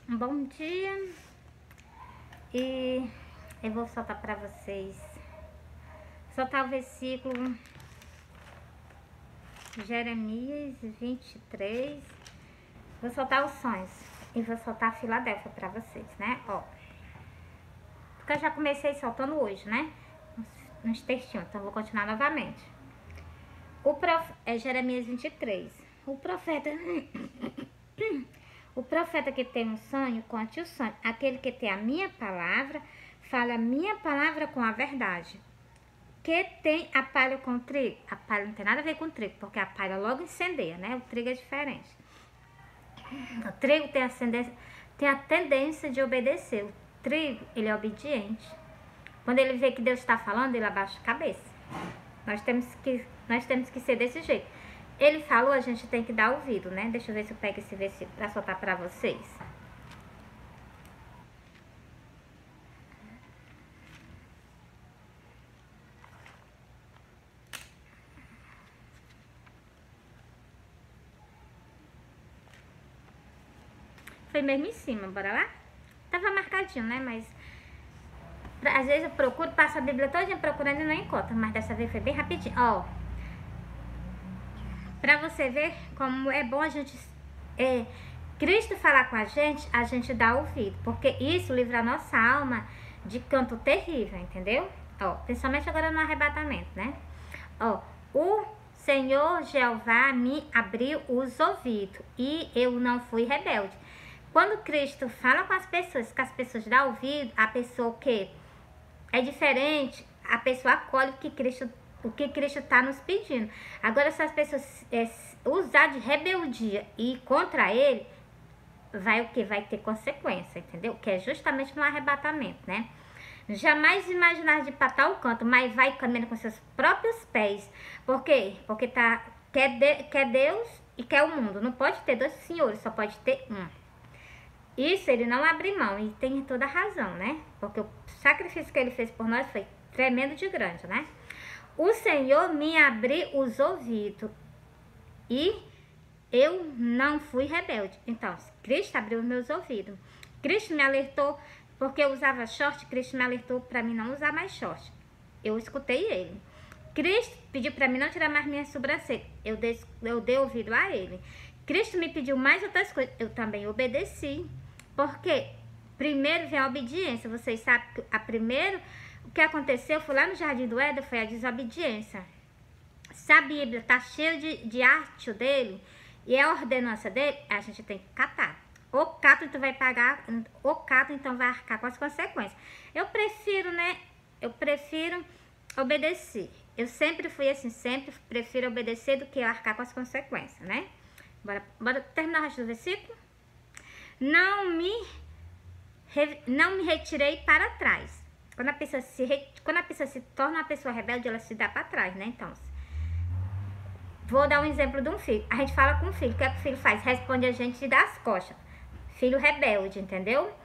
Um bom dia. E eu vou soltar para vocês. Soltar o versículo Jeremias 23. Vou soltar os sonhos e vou soltar a Filadélfia para vocês, né? Ó. Porque eu já comecei soltando hoje, né? Nos textinhos, então vou continuar novamente. É Jeremias 23. O profeta que tem um sonho, conte o sonho. Aquele que tem a minha palavra, fala a minha palavra com a verdade. Que tem a palha com o trigo? A palha não tem nada a ver com o trigo, porque a palha logo incendeia, né? O trigo é diferente. O trigo tem a tendência de obedecer. O trigo, ele é obediente. Quando ele vê que Deus está falando, ele abaixa a cabeça. Nós temos que ser desse jeito. Ele falou, a gente tem que dar ouvido, né? Deixa eu ver se eu pego esse versículo para soltar para vocês. Foi mesmo em cima, bora lá? Tava marcadinho, né? Mas às vezes eu procuro, passo a Bíblia toda procurando e não encontro. Mas dessa vez foi bem rapidinho. Ó, pra você ver como é bom a gente... Cristo falar com a gente dá ouvido. Porque isso livra a nossa alma de canto terrível, entendeu? Ó, principalmente agora no arrebatamento, né? Ó, o Senhor Jeová me abriu os ouvidos e eu não fui rebelde. Quando Cristo fala com as pessoas dão ouvido, a pessoa que é diferente, a pessoa acolhe o que Cristo está nos pedindo. Agora, se as pessoas usar de rebeldia e ir contra ele, vai ter consequência, entendeu? Que é justamente no arrebatamento, né? Jamais imaginar de patar o canto, mas vai caminhando com seus próprios pés. Por quê? Porque quer Deus e quer o mundo. Não pode ter dois senhores, só pode ter um. Isso ele não abre mão e tem toda a razão, né? Porque o sacrifício que ele fez por nós foi tremendo de grande, né? O Senhor me abriu os ouvidos e eu não fui rebelde. Então, Cristo abriu os meus ouvidos. Cristo me alertou, porque eu usava short, Cristo me alertou para mim não usar mais short. Eu escutei ele. Cristo pediu para mim não tirar mais minha sobrancelha. Eu dei ouvido a ele. Cristo me pediu mais outras coisas. Eu também obedeci. Porque primeiro vem a obediência. Vocês sabem que o que aconteceu foi lá no Jardim do Éden, foi a desobediência. Se a Bíblia está cheia de arte dele e é a ordenança dele, a gente tem que catar. O cato então vai pagar, o cato então vai arcar com as consequências. Eu prefiro obedecer. Eu sempre fui assim, sempre prefiro obedecer do que arcar com as consequências, né? Bora terminar o resto do versículo? Não me retirei para trás. Quando a pessoa se torna uma pessoa rebelde, ela se dá para trás, né? Então, vou dar um exemplo de um filho. A gente fala com o filho, o que é que o filho faz? Responde a gente e dá as costas. Filho rebelde, entendeu?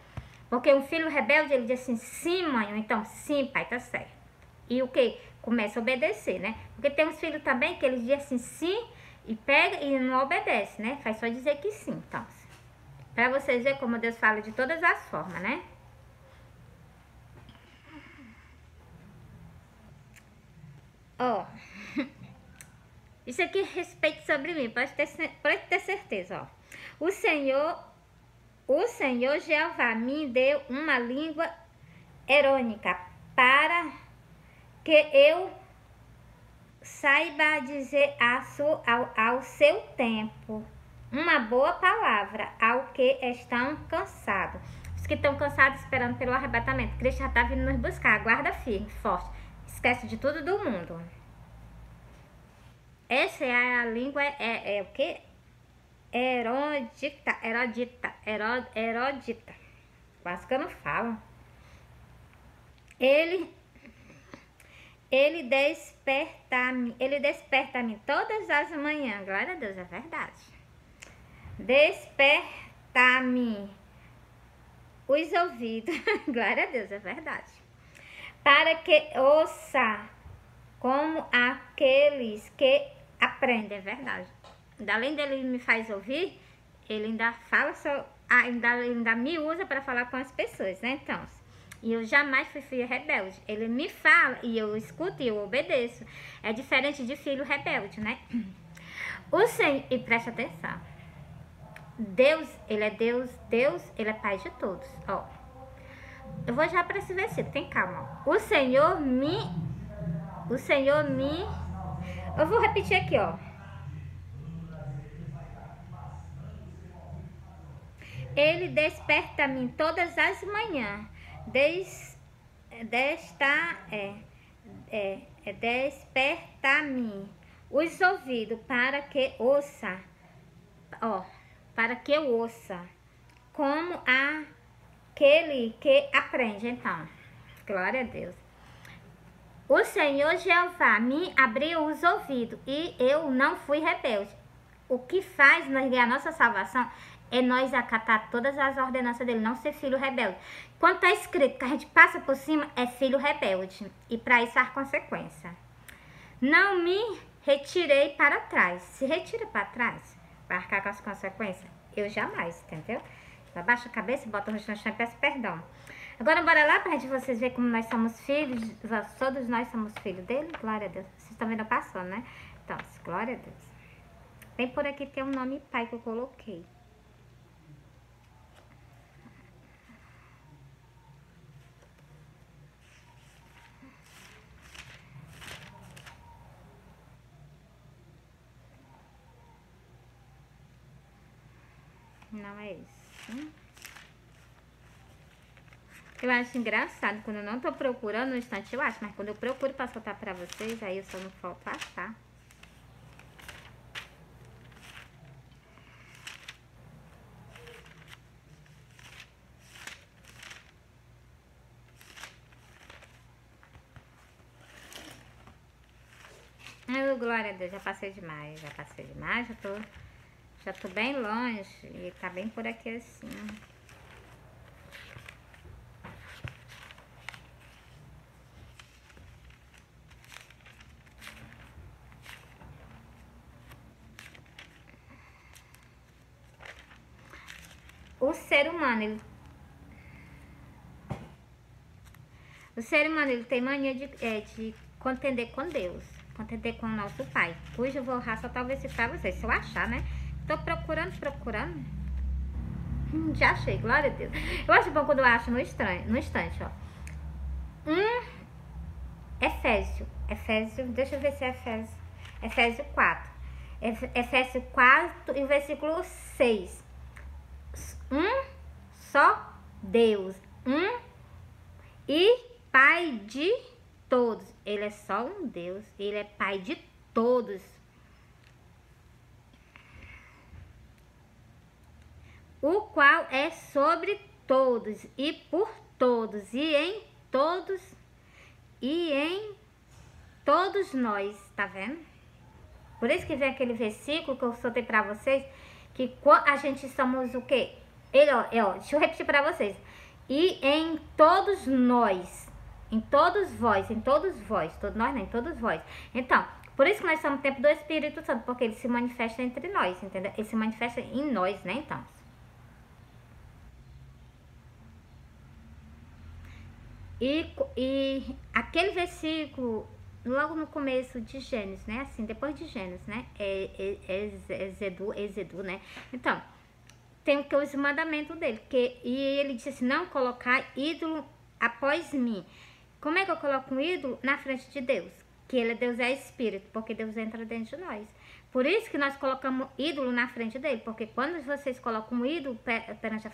Porque um filho rebelde, ele diz assim, sim, mãe, então, sim, pai, tá certo. E o que? Começa a obedecer, né? Porque tem uns filhos também que eles dizem assim, sim, e pega e não obedece, né? Faz só dizer que sim, então. Pra vocês verem como Deus fala de todas as formas, né? Ó. Isso aqui respeite sobre mim, pode ter certeza, ó. O Senhor Jeová me deu uma língua irônica para que eu saiba dizer ao seu tempo uma boa palavra ao que estão cansados. Os que estão cansados esperando pelo arrebatamento. Cristo já está vindo nos buscar. Aguarda firme, forte. Esquece de tudo do mundo. Essa é a língua, é o que? Erodita. Quase que eu não falo. Ele desperta-me todas as manhãs. Glória a Deus, é verdade. Desperta-me os ouvidos. Glória a Deus, é verdade. Para que ouça como aqueles que aprendem, é verdade. Além dele me faz ouvir, ele ainda fala ainda me usa para falar com as pessoas, né? Então, e eu jamais fui filho rebelde. Ele me fala e eu escuto e eu obedeço. É diferente de filho rebelde, né? O Senhor, e preste atenção. Deus, ele é Deus, ele é Pai de todos. Ó, eu vou já para esse versículo, tem calma. O Senhor me, eu vou repetir aqui, ó. Ele desperta a mim todas as manhãs, desperta-me os ouvidos para que ouça, ó, para que eu ouça, como aquele que aprende. Então, glória a Deus. O Senhor Jeová me abriu os ouvidos e eu não fui rebelde. O que faz nós ganhar a nossa salvação é nós acatar todas as ordenanças dele, não ser filho rebelde. Quando está escrito que a gente passa por cima, é filho rebelde. E para isso há consequência. Não me retirei para trás. Se retira para trás, para arcar com as consequências, eu jamais, entendeu? Abaixa a cabeça, bota o rosto no chão e peço perdão. Agora bora lá para vocês verem como nós somos filhos. Todos nós somos filhos dele. Glória a Deus. Vocês estão vendo passando, né? Então, glória a Deus. Tem por aqui, tem um nome pai que eu coloquei. Não é isso. Eu acho engraçado, quando eu não tô procurando no instante eu acho, mas quando eu procuro pra soltar pra vocês, aí eu só não falto achar. Ai, glória a Deus, já passei demais, já tô bem longe e tá bem por aqui assim. O ser humano, ele tem mania de contender com Deus, contender com o nosso Pai. Hoje eu vou soltar o versículo pra vocês, se eu achar, né? Tô procurando. Já achei, glória a Deus. Eu acho bom quando eu acho no instante, ó. Efésio, deixa eu ver se é Efésio 4. Efésio 4 e o versículo 6. Só Deus, e Pai de todos. Ele é só um Deus, ele é Pai de todos. O qual é sobre todos e por todos e em todos nós, tá vendo? Por isso que vem aquele versículo que eu soltei pra vocês, que a gente somos o quê? Deixa eu repetir pra vocês. E em todos nós, em todos vós, todos nós não, em todos vós. Então, por isso que nós somos o templo do Espírito Santo, porque ele se manifesta entre nós, entendeu? Ele se manifesta em nós, né, então. E aquele versículo, logo no começo de Gênesis, né, assim, depois de Gênesis, né, Êxodo, né, então, tem os mandamentos dele, e ele disse assim, não colocar ídolo após mim. Como é que eu coloco um ídolo na frente de Deus? Que ele, Deus é Espírito, porque Deus entra dentro de nós. Por isso que nós colocamos ídolo na frente dele, porque quando vocês colocam um ídolo perante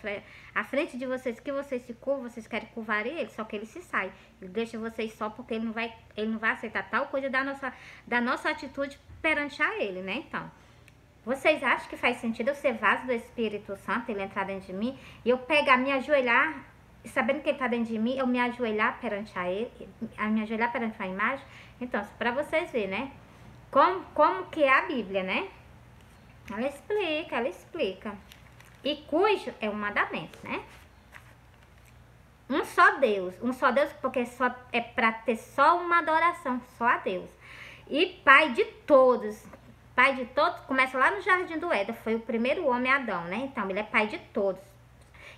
a frente de vocês, que vocês se curvam, vocês querem curvar ele, só que ele se sai. Ele deixa vocês só porque ele não vai aceitar tal coisa da nossa atitude perante a ele, né? Então, vocês acham que faz sentido eu ser vaso do Espírito Santo, ele entrar dentro de mim, e eu pegar, me ajoelhar, sabendo que ele está dentro de mim, eu me ajoelhar perante a ele, me ajoelhar perante a imagem? Então, para vocês verem, né? Como que é a Bíblia, né? Ela explica. E cujo é um mandamento, né? Um só Deus, porque só é para ter só uma adoração, só a Deus. E Pai de todos. Pai de todos, começa lá no Jardim do Éden, foi o primeiro homem, Adão, né? Então, ele é Pai de todos.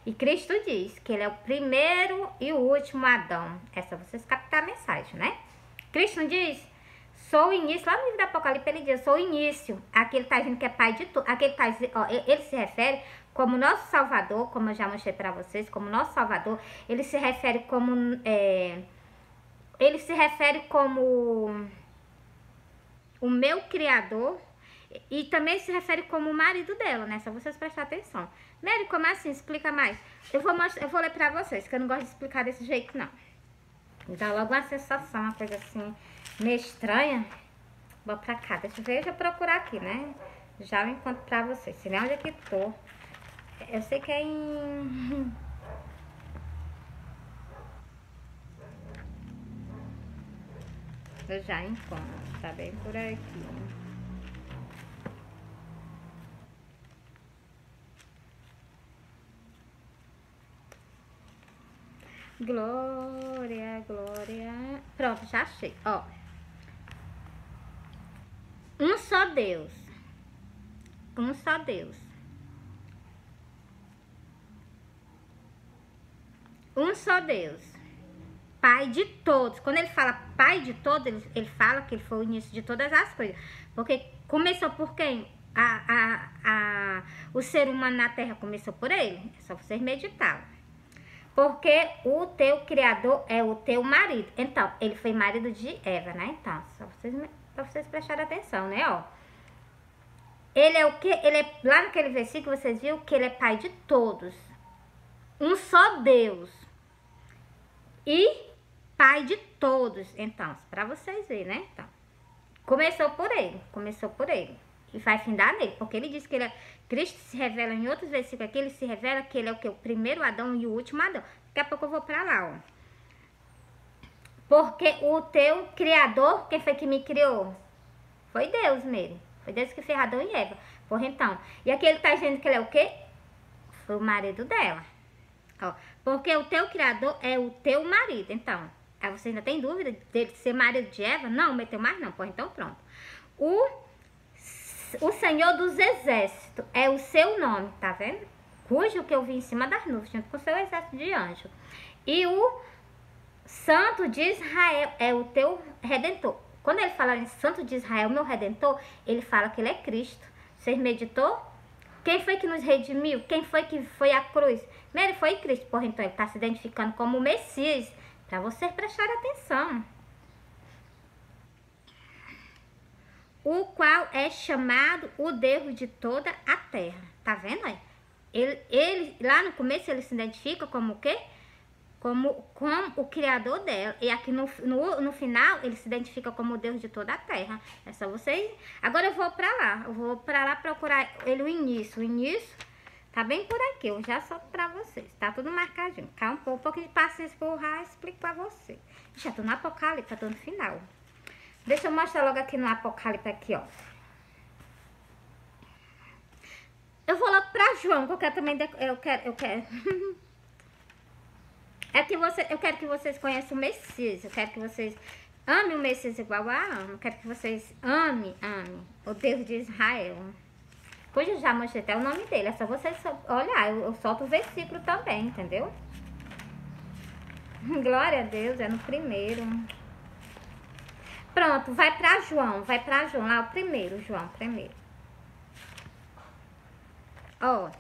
E Cristo diz que ele é o primeiro e o último Adão. É só vocês captar a mensagem, né? Cristo não diz, sou o início. Lá no livro do Apocalipse ele diz, sou o início. Aqui ele está dizendo que é pai de tudo. Aqui ele está dizendo, ó, ele se refere como nosso Salvador, como eu já mostrei para vocês, como nosso Salvador. Ele se refere como... ele se refere como o meu Criador. E também se refere como o marido dela, né? Só vocês prestarem atenção. Mary, como assim? Explica mais. Eu vou ler pra vocês, que eu não gosto de explicar desse jeito, não. Me dá logo uma sensação, uma coisa assim, meio estranha. Vou pra cá, deixa eu procurar aqui, né? Já eu encontro pra vocês. Se nem onde é que tô. Eu sei que é em... Eu já encontro, tá bem por aqui. Glória, glória. Pronto, já achei. Ó. Um só Deus. Um só Deus. Um só Deus. Pai de todos. Quando ele fala pai de todos, ele fala que ele foi o início de todas as coisas. Porque começou por quem? O ser humano na terra começou por ele. É só vocês meditarem. Porque o teu criador é o teu marido. Então, ele foi marido de Eva, né? Então, só pra vocês prestarem atenção, né? Ó. Ele é o quê? Ele é, lá naquele versículo, vocês viram que ele é pai de todos. Um só Deus. E pai de todos. Então, pra vocês verem, né? Então, começou por ele. Começou por ele. E vai findar nele. Porque ele diz que ele é... Cristo se revela em outros versículos aqui, ele se revela que ele é o que? O primeiro Adão e o último Adão. Daqui a pouco eu vou pra lá, ó. Porque o teu Criador, quem foi que me criou? Foi Deus mesmo. Foi Deus que fez Adão e Eva. Porra, então. E aqui ele tá dizendo que ele é o quê? Foi o marido dela. Ó. Porque o teu Criador é o teu marido. Então, aí você ainda tem dúvida dele ser marido de Eva? Não, meteu mais não. Porra, então pronto. O Senhor dos Exércitos é o seu nome, tá vendo? Cujo que eu vi em cima das nuvens, junto com o seu exército de anjo. E o Santo de Israel é o teu Redentor. Quando ele fala em Santo de Israel, meu Redentor, ele fala que ele é Cristo. Vocês meditou? Quem foi que nos redimiu? Quem foi que foi à cruz? Ele foi Cristo. Porra, então ele está se identificando como o Messias. Para vocês prestarem atenção. O qual é chamado o Deus de toda a terra. Tá vendo aí? Ele lá no começo ele se identifica como o quê? Como o criador dela. E aqui no final ele se identifica como o Deus de toda a terra. É só vocês... Agora eu vou pra lá. Eu vou pra lá procurar ele o início. O início tá bem por aqui. Eu já solto pra vocês. Tá tudo marcadinho. Calma um pouquinho de paciência pra eu explico pra vocês. Já tô no Apocalipse, tô no final. Deixa eu mostrar logo aqui no Apocalipse aqui, ó. Eu vou logo pra João, que eu quero também... Eu quero... eu quero que vocês conheçam o Messias. Eu quero que vocês amem o Messias igual a amo. Eu quero que vocês amem o Deus de Israel. Hoje eu já mostrei até o nome dele. É só vocês olhar. Eu solto o versículo também, entendeu? Glória a Deus, é no primeiro. Pronto, vai pra João. Vai pra João, lá o primeiro, João, primeiro. Ó,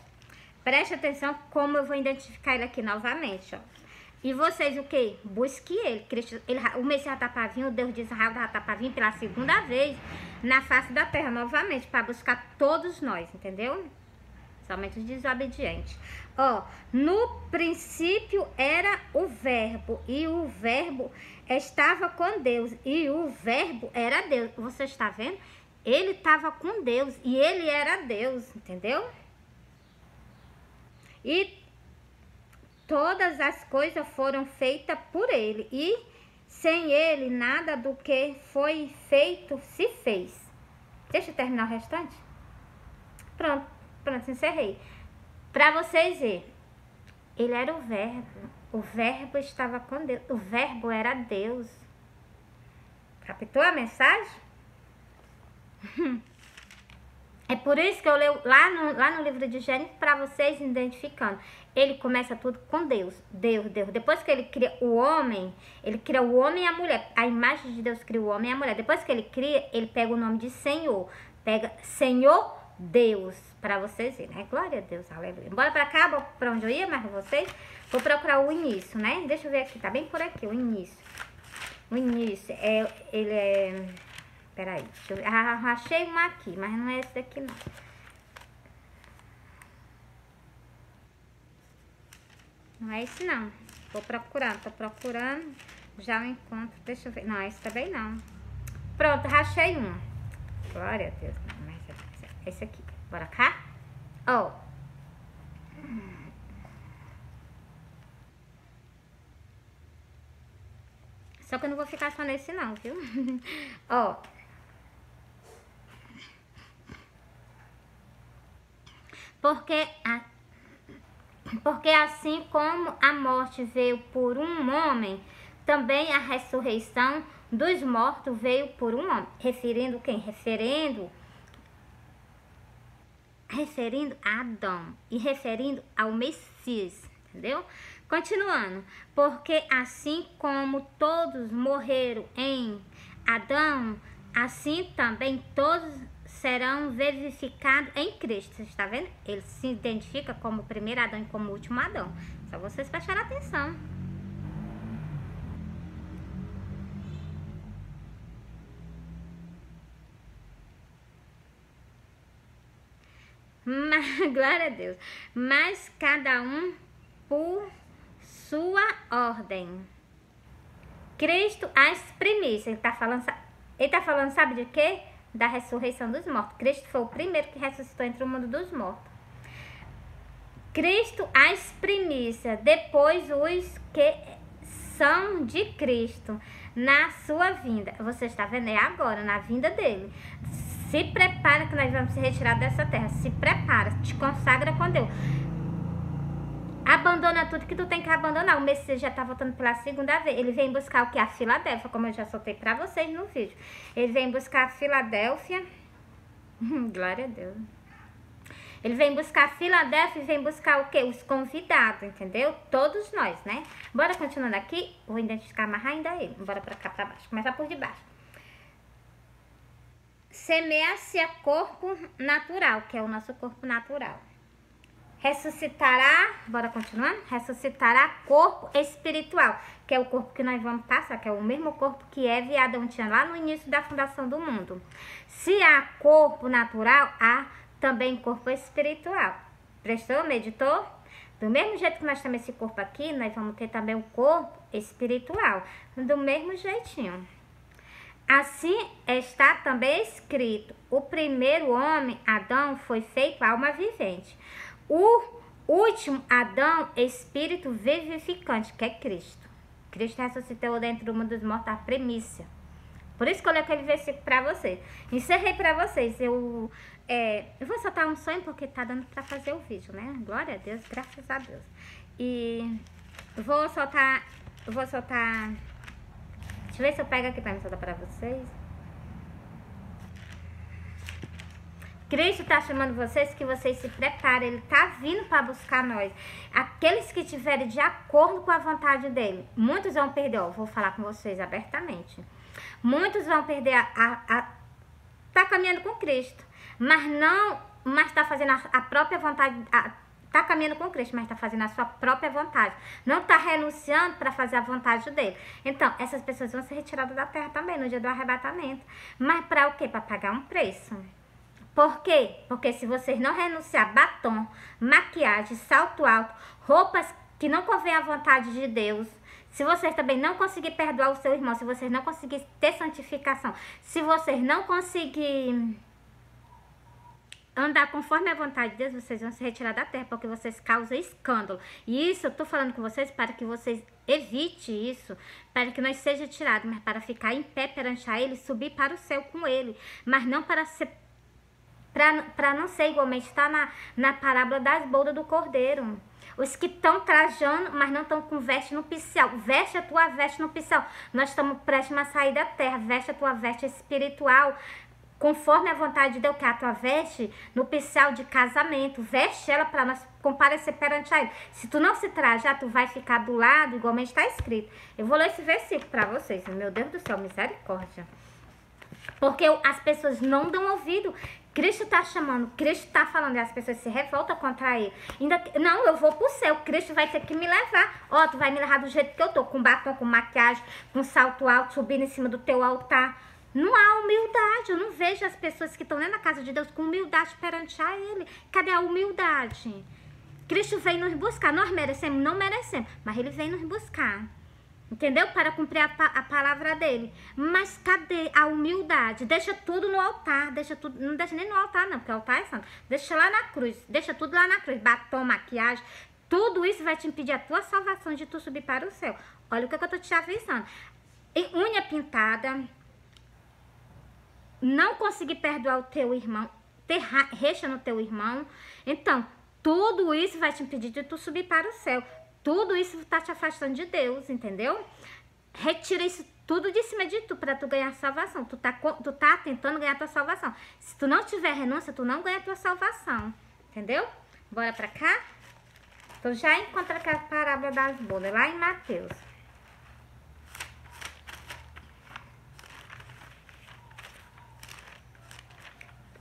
preste atenção como eu vou identificar ele aqui novamente, ó. E vocês o que? Busque ele. Cristo, o Messias já tá pra vir, o Deus de Israel já tá pra vir pela segunda vez na face da terra novamente, para buscar todos nós, entendeu? Somente os desobedientes. Ó, no princípio era o verbo, e o verbo estava com Deus, e o verbo era Deus. Você está vendo? Ele estava com Deus, e ele era Deus, entendeu? E todas as coisas foram feitas por ele, e sem ele nada do que foi feito se fez. Deixa eu terminar o restante. Pronto, encerrei. Para vocês verem, ele era o verbo estava com Deus, o verbo era Deus. Captou a mensagem? É por isso que eu leio lá no livro de Gênesis para vocês identificando. Ele começa tudo com Deus. Deus. Depois que ele cria o homem e a mulher. A imagem de Deus cria o homem e a mulher. Depois que ele cria, ele pega o nome de Senhor. Pega Senhor Deus, para vocês verem, né? Glória a Deus, aleluia. Bora pra cá, pra onde eu ia mais com vocês. Vou procurar o início, né? Deixa eu ver aqui, tá bem por aqui, o início. O início, ele é... Peraí, deixa eu ver. Achei uma aqui, mas não é esse daqui, não. Não é esse, não. Tô procurando. Já o encontro. Deixa eu ver. Não, esse também não. Pronto, rachei um. Glória a Deus. Não, mas esse aqui. Bora cá? Ó. Só que eu não vou ficar só nesse, não, viu? Ó. Porque assim como a morte veio por um homem, também a ressurreição dos mortos veio por um homem. Referindo quem? Referindo a Adão e referindo ao Messias, entendeu? Continuando, porque assim como todos morreram em Adão, assim também todos serão vivificados em Cristo. Você está vendo? Ele se identifica como o primeiro Adão e como o último Adão. Só vocês prestarem atenção. Mas, glória a Deus. Mas cada um por sua ordem. Cristo as primícias. Ele tá falando, sabe de quê? Da ressurreição dos mortos. Cristo foi o primeiro que ressuscitou entre o mundo dos mortos. Cristo as primícias, depois os que são de Cristo na sua vinda. Você está vendo? É agora, na vinda dele. Se prepara que nós vamos se retirar dessa terra. Se prepara, te consagra com Deus. Abandona tudo que tu tem que abandonar. O Messias já tá voltando pela segunda vez. Ele vem buscar o que? A Filadélfia, como eu já soltei pra vocês no vídeo. Ele vem buscar a Filadélfia. Glória a Deus. Ele vem buscar a Filadélfia e vem buscar o que? Os convidados, entendeu? Todos nós, né? Bora continuando aqui. Vou identificar mais ainda ele. Bora pra cá, pra baixo. Começar por debaixo. Semeia-se a corpo natural, que é o nosso corpo natural. Ressuscitará, bora continuando? Ressuscitará corpo espiritual, que é o corpo que nós vamos passar, que é o mesmo corpo que Eva e Adão tinham lá no início da fundação do mundo. Se há corpo natural, há também corpo espiritual. Prestou? Meditou? Do mesmo jeito que nós temos esse corpo aqui, nós vamos ter também o corpo espiritual. Do mesmo jeitinho. Assim está também escrito: o primeiro homem, Adão, foi feito alma vivente. O último Adão, espírito vivificante, que é Cristo. Cristo ressuscitou dentro do mundo dos mortos, a primícia. Por isso que eu li aquele versículo para vocês. Encerrei para vocês. Eu vou soltar um sonho porque tá dando para fazer o vídeo, né? Glória a Deus, graças a Deus. E vou soltar. Deixa eu ver se eu pego aqui para me soltar para vocês. Cristo está chamando vocês, que vocês se preparem. Ele está vindo para buscar nós. Aqueles que estiverem de acordo com a vontade dele. Muitos vão perder, ó, vou falar com vocês abertamente. Muitos vão perder tá caminhando com Cristo. Mas tá fazendo a própria vontade. Tá caminhando com Cristo, mas está fazendo a sua própria vontade. Não está renunciando para fazer a vontade dele. Então, essas pessoas vão ser retiradas da terra também, no dia do arrebatamento. Mas para o quê? Para pagar um preço. Por quê? Porque se vocês não renunciar batom, maquiagem, salto alto, roupas que não convém à vontade de Deus, se vocês também não conseguirem perdoar o seu irmão, se vocês não conseguirem ter santificação, se vocês não conseguirem andar conforme a vontade de Deus, vocês vão se retirar da terra, porque vocês causam escândalo. E isso eu tô falando com vocês para que vocês evitem isso, para que nós seja tirado, mas para ficar em pé perante a Ele, subir para o céu com Ele, mas não para ser, para não ser igualmente, está na parábola das bodas do cordeiro. Os que estão trajando, mas não estão com veste no nupcial. Veste a tua veste no nupcial. Nós estamos prestes a sair da terra. Veste a tua veste espiritual. conforme a vontade de Deus, que é a tua veste nupcial de casamento. Veste ela para nós comparecer perante a ele. Se tu não se trajar, tu vai ficar do lado, igualmente está escrito. Eu vou ler esse versículo para vocês. Meu Deus do céu, misericórdia. Porque as pessoas não dão ouvido. Cristo está chamando, Cristo está falando, e as pessoas se revoltam contra ele. Ainda, não, eu vou pro céu, Cristo vai ter que me levar. Ó, tu vai me levar do jeito que eu tô, com batom, com maquiagem, com salto alto, subindo em cima do teu altar. Não há humildade, eu não vejo as pessoas que estão dentro da casa de Deus com humildade perante a ele. Cadê a humildade? Cristo vem nos buscar, nós merecemos? Não merecemos, mas ele vem nos buscar. Entendeu? Para cumprir a palavra dele. Mas cadê a humildade? Deixa tudo no altar. Deixa tudo, não deixa nem no altar não, porque o altar é santo. Deixa lá na cruz. Deixa tudo lá na cruz. Batom, maquiagem. Tudo isso vai te impedir a tua salvação de tu subir para o céu. Olha o que eu tô te avisando. E unha pintada. Não conseguir perdoar o teu irmão. Ter recha no teu irmão. Então, tudo isso vai te impedir de tu subir para o céu. Tudo isso tá te afastando de Deus, entendeu? Retira isso tudo de cima de tu para tu ganhar salvação. Tu tá tentando ganhar tua salvação. Se tu não tiver renúncia, tu não ganha tua salvação. Entendeu? Bora pra cá? Tu já encontra aquela parábola das bodas lá em Mateus.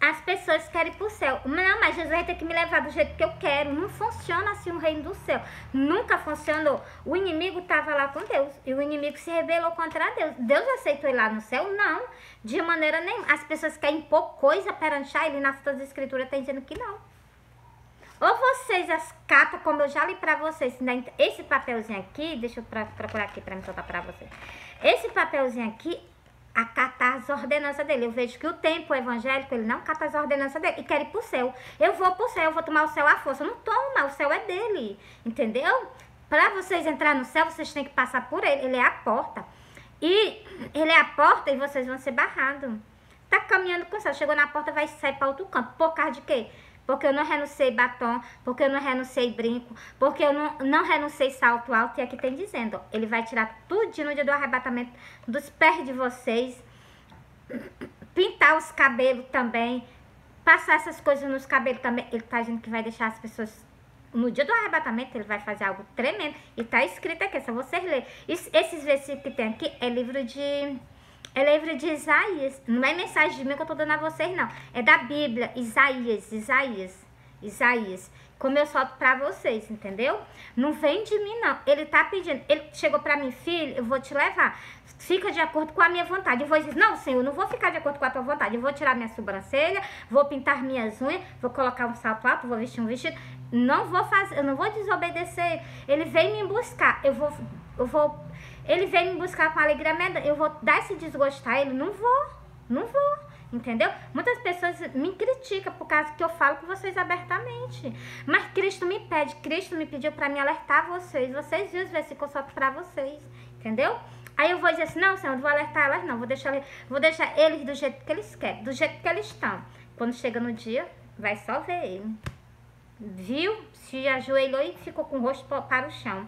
As pessoas querem ir pro céu. Não, mas Jesus vai ter que me levar do jeito que eu quero. Não funciona assim o reino do céu. Nunca funcionou. O inimigo estava lá com Deus. E o inimigo se rebelou contra Deus. Deus aceitou ele lá no céu? Não. De maneira nenhuma. As pessoas querem impor coisa perante ele. E nas suas escrituras está dizendo que não. Ou vocês as catam, como eu já li pra vocês. Esse papelzinho aqui, deixa eu procurar aqui pra me soltar pra vocês. Esse papelzinho aqui, acatar as ordenanças dele. Eu vejo que o tempo evangélico, ele não cata as ordenanças dele e quer ir pro céu. Eu vou pro céu, eu vou tomar o céu à força. Não toma, o céu é dele. Entendeu? Para vocês entrar no céu, vocês têm que passar por ele. Ele é a porta. E ele é a porta e vocês vão ser barrados. Tá caminhando com o céu. Chegou na porta, vai sair para outro canto. Por causa de quê? Porque eu não renunciei batom, porque eu não renunciei brinco, porque eu não renunciei salto alto. E aqui tem dizendo, ó, ele vai tirar tudo no dia do arrebatamento dos pés de vocês, pintar os cabelos também, passar essas coisas nos cabelos também. Ele tá dizendo que vai deixar as pessoas, no dia do arrebatamento, ele vai fazer algo tremendo. E tá escrito aqui, é só vocês lerem. Esses versículos que tem aqui é livro de Isaías. Não é mensagem de mim que eu tô dando a vocês, não. É da Bíblia. Isaías. Como eu solto pra vocês, entendeu? Não vem de mim, não. Ele tá pedindo. Ele chegou pra mim, filho, eu vou te levar. Fica de acordo com a minha vontade. Eu vou dizer, não, Senhor, eu não vou ficar de acordo com a tua vontade. Eu vou tirar minha sobrancelha, vou pintar minhas unhas, vou colocar um salto alto, vou vestir um vestido. Não vou fazer, eu não vou desobedecer. Ele veio me buscar. Ele veio me buscar com alegria, eu vou dar esse desgosto a ele? Não vou, entendeu? Muitas pessoas me criticam por causa que eu falo com vocês abertamente. Mas Cristo me pediu pra me alertar vocês. Vocês viram os versículos só pra vocês, entendeu? Aí eu vou dizer assim, não, Senhor, não vou alertar elas não, vou deixar eles do jeito que eles querem, do jeito que eles estão. Quando chega no dia, vai só ver ele. Viu? Se ajoelhou e ficou com o rosto para o chão.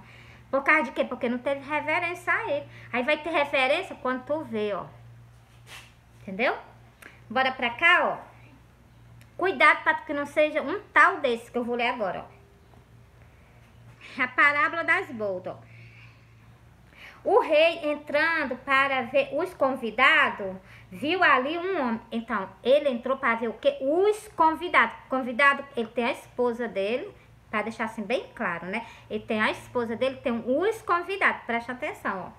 Por causa de quê? Porque não teve reverência a ele. Aí vai ter reverência quando tu vê, ó. Entendeu? Bora pra cá, ó. Cuidado para que não seja um tal desse que eu vou ler agora, ó. A parábola das bodas, ó. O rei entrando para ver os convidados, viu ali um homem. Então, ele entrou para ver o quê? Os convidados. Convidado, ele tem a esposa dele. Pra deixar assim bem claro, né? Ele tem a esposa dele, tem os convidados. Presta atenção, ó.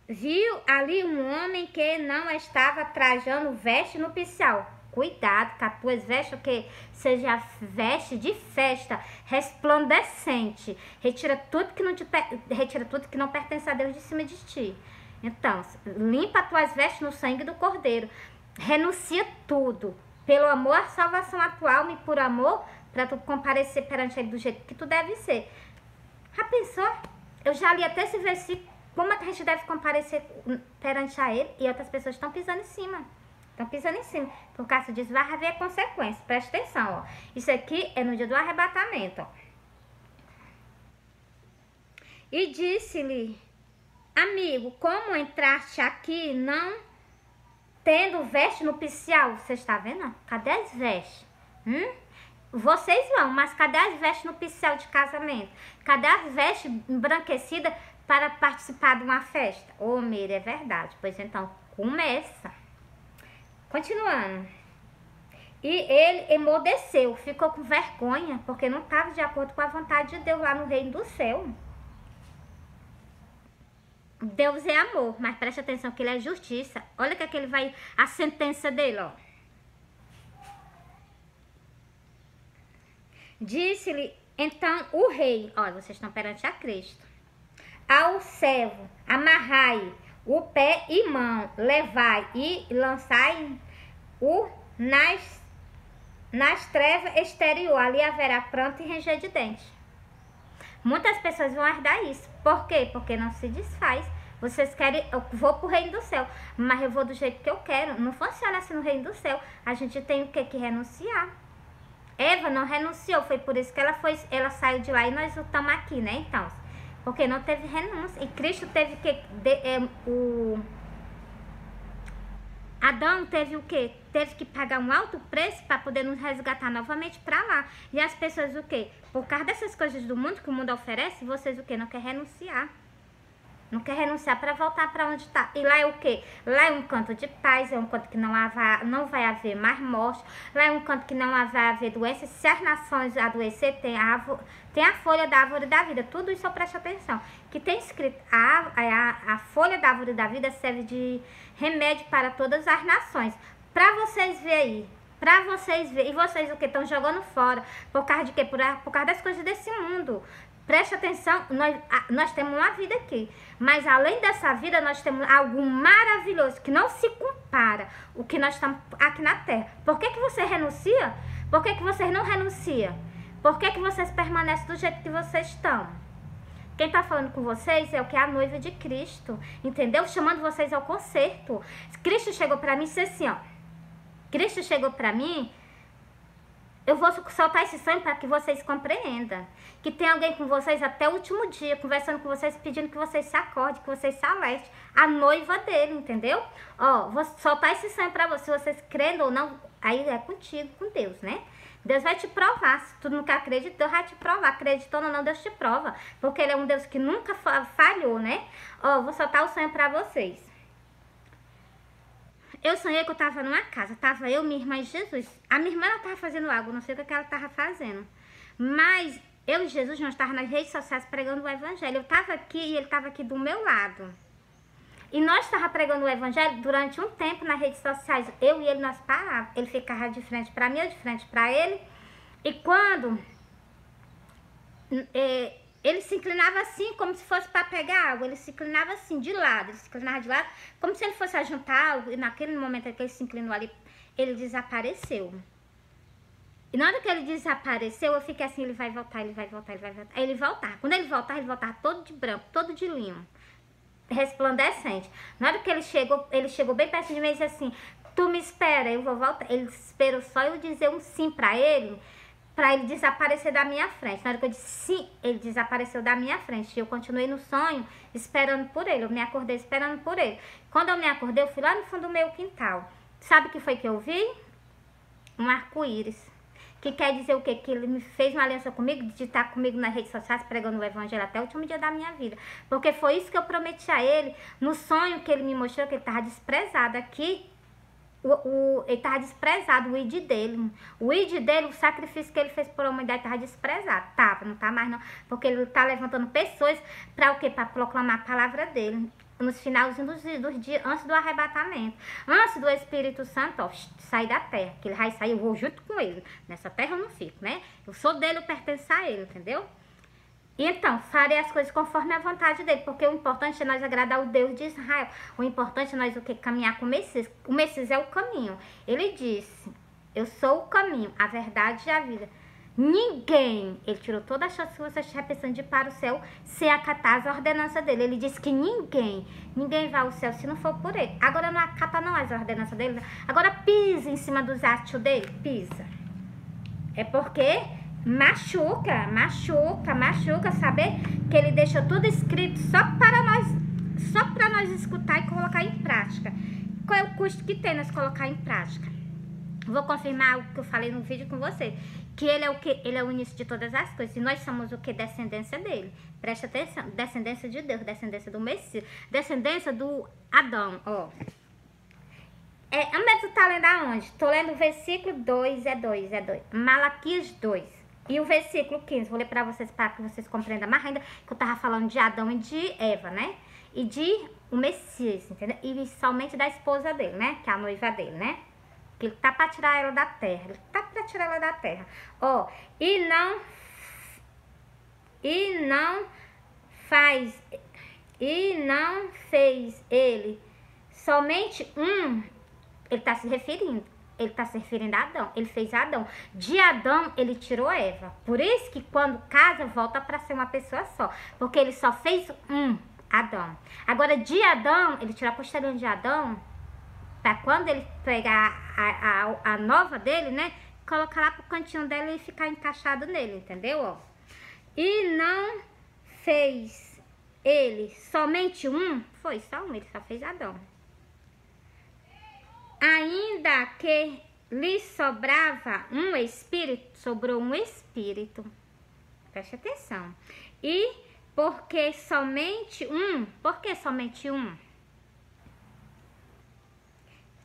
Viu ali um homem que não estava trajando veste nupcial. Cuidado com as tuas vestes, que seja veste de festa, resplandecente. Retira tudo que não pertence a Deus de cima de ti. Então, limpa as tuas vestes no sangue do Cordeiro. Renuncia tudo. Pelo amor à salvação atual e por amor, para tu comparecer perante ele do jeito que tu deve ser. Já pensou? Eu já li até esse versículo, como a gente deve comparecer perante a ele, e outras pessoas estão pisando em cima. Por causa disso, vai haver consequências. Presta atenção, ó. Isso aqui é no dia do arrebatamento, ó. E disse-lhe, amigo, como entraste aqui, não tendo veste nupcial. Você está vendo? Cadê as vestes? Vocês vão, mas cadê as vestes nupcial de casamento? Cadê as vestes embranquecidas para participar de uma festa? Ô, Meire, é verdade. Pois então, começa. Continuando. E ele emudeceu, ficou com vergonha, porque não estava de acordo com a vontade de Deus lá no reino do céu. Deus é amor, mas preste atenção que ele é justiça. Olha que ele vai, a sentença dele, ó. Disse-lhe então o rei, olha, vocês estão perante a Cristo, ao servo, amarrai o pé e mão, levai e lançai-o nas trevas exterior, ali haverá pranto e ranger de dente. Muitas pessoas vão herdar isso. Por quê? Porque não se desfaz. Vocês querem, eu vou pro reino do céu, mas eu vou do jeito que eu quero. Não funciona assim no reino do céu. A gente tem o que renunciar. Eva não renunciou, foi por isso que ela saiu de lá e nós estamos aqui, né? Então, porque não teve renúncia. E Cristo teve que Adão teve o quê? Teve que pagar um alto preço para poder nos resgatar novamente para lá. E as pessoas o quê? Por causa dessas coisas do mundo que o mundo oferece, vocês o quê? Não quer renunciar. Não quer renunciar para voltar para onde está. E lá é o quê? Lá é um canto de paz, é um canto que não vai haver mais morte. Lá é um canto que não vai haver doença. Se as nações adoecer, tem a folha da árvore da vida. Tudo isso eu presto atenção. Que tem escrito, a folha da árvore da vida serve de remédio para todas as nações. Para vocês verem aí. Pra vocês verem. E vocês o que? Estão jogando fora. Por causa de quê? Por causa das coisas desse mundo. Preste atenção, nós temos uma vida aqui, mas além dessa vida nós temos algo maravilhoso que não se compara o que nós estamos aqui na terra. Por que você renuncia? Por que vocês não renunciam? Por que vocês permanecem do jeito que vocês estão? Quem está falando com vocês é o que é a noiva de Cristo, entendeu? Chamando vocês ao concerto. Cristo chegou para mim e disse assim, ó. Cristo chegou para mim. Eu vou soltar esse sonho para que vocês compreendam. Que tem alguém com vocês até o último dia, conversando com vocês, pedindo que vocês se acordem, que vocês se alertem. A noiva dele, entendeu? Ó, vou soltar esse sonho para vocês crendo ou não, aí é contigo, com Deus, né? Deus vai te provar. Se tu nunca acredita, Deus vai te provar. Acreditando ou não, Deus te prova. Porque ele é um Deus que nunca falhou, né? Ó, vou soltar o sonho para vocês. Eu sonhei que eu tava numa casa, tava eu, minha irmã e Jesus. A minha irmã, ela tava fazendo algo, não sei o que ela tava fazendo. Mas eu e Jesus, nós estávamos nas redes sociais pregando o evangelho. Eu tava aqui e ele tava aqui do meu lado. E nós estávamos pregando o evangelho durante um tempo nas redes sociais. Eu e ele, nós parávamos. Ele ficava de frente para mim, eu de frente para ele. E quando ele se inclinava assim, como se fosse para pegar algo. Ele se inclinava assim, de lado. Ele se inclinava de lado, como se ele fosse ajuntar algo. E naquele momento que ele se inclinou ali, ele desapareceu. E na hora que ele desapareceu, eu fiquei assim, ele vai voltar, ele vai voltar, ele vai voltar. Aí ele voltava. Quando ele voltava todo de branco, todo de limo, resplandecente. Na hora que ele chegou bem perto de mim e disse assim, tu me espera, eu vou voltar. Ele esperou só eu dizer um sim para ele desaparecer da minha frente. Na hora que eu disse sim, ele desapareceu da minha frente. E eu continuei no sonho, esperando por ele. Eu me acordei esperando por ele. Quando eu me acordei, eu fui lá no fundo do meu quintal. Sabe o que foi que eu vi? Um arco-íris. Que quer dizer o quê? Que ele me fez uma aliança comigo, de estar comigo nas redes sociais, pregando o evangelho até o último dia da minha vida. Porque foi isso que eu prometi a ele, no sonho que ele me mostrou, que ele estava desprezado aqui. Ele estava desprezado, o id dele. O id dele, o sacrifício que ele fez por humanidade estava desprezado. Não tá mais não. Porque ele está levantando pessoas para o quê? Para proclamar a palavra dele. Nos finalzinhos dos dias, antes do arrebatamento. Antes do Espírito Santo, ó, sair da terra. Que ele vai sair, eu vou junto com ele. Nessa terra eu não fico, né? Eu sou dele, eu pertenço a ele, entendeu? Então, farei as coisas conforme a vontade dele, porque o importante é nós agradar o Deus de Israel. O importante é nós o que? Caminhar com o Messias. O Messias é o caminho. Ele disse, eu sou o caminho, a verdade e a vida. Ninguém, ele tirou toda a chance que você estiver pensando de ir para o céu sem acatar as ordenanças dele. Ele disse que ninguém vai ao céu se não for por ele. Agora não acata não as ordenanças dele. Agora pisa em cima dos atos dele, pisa. É porque machuca, saber que ele deixou tudo escrito só para nós escutar e colocar em prática. qual é o custo que tem nós colocar em prática? Vou confirmar o que eu falei no vídeo com você. Que ele é o que? Ele é o início de todas as coisas. E nós somos o que? Descendência dele. Presta atenção. Descendência de Deus. Descendência do Messias. Descendência do Adão. Ó. Mas tu tá lendo aonde? Tô lendo o versículo 2. É 2. Malaquias 2. E o versículo 15. Vou ler pra vocês, para que vocês compreendam mais ainda. Que eu tava falando de Adão e de Eva, né? E de o Messias, entendeu? E somente da esposa dele, né? Que é a noiva dele, né? Que ele tá pra tirar ela da terra. Ele tá pra tirar ela da terra. Ó, e não fez ele somente um. Ele tá se referindo a Adão. Ele fez Adão. De Adão, ele tirou Eva. Por isso que quando casa, volta pra ser uma pessoa só. Porque ele só fez um, Adão. Agora, de Adão, ele tirou a posterior de Adão, pra quando ele pegar a nova dele, né? Colocar lá pro cantinho dele e ficar encaixado nele, entendeu? Ó. E não fez ele somente um. Foi só um, ele só fez Adão. Ainda que lhe sobrava um espírito, sobrou um espírito. Preste atenção. E porque somente um,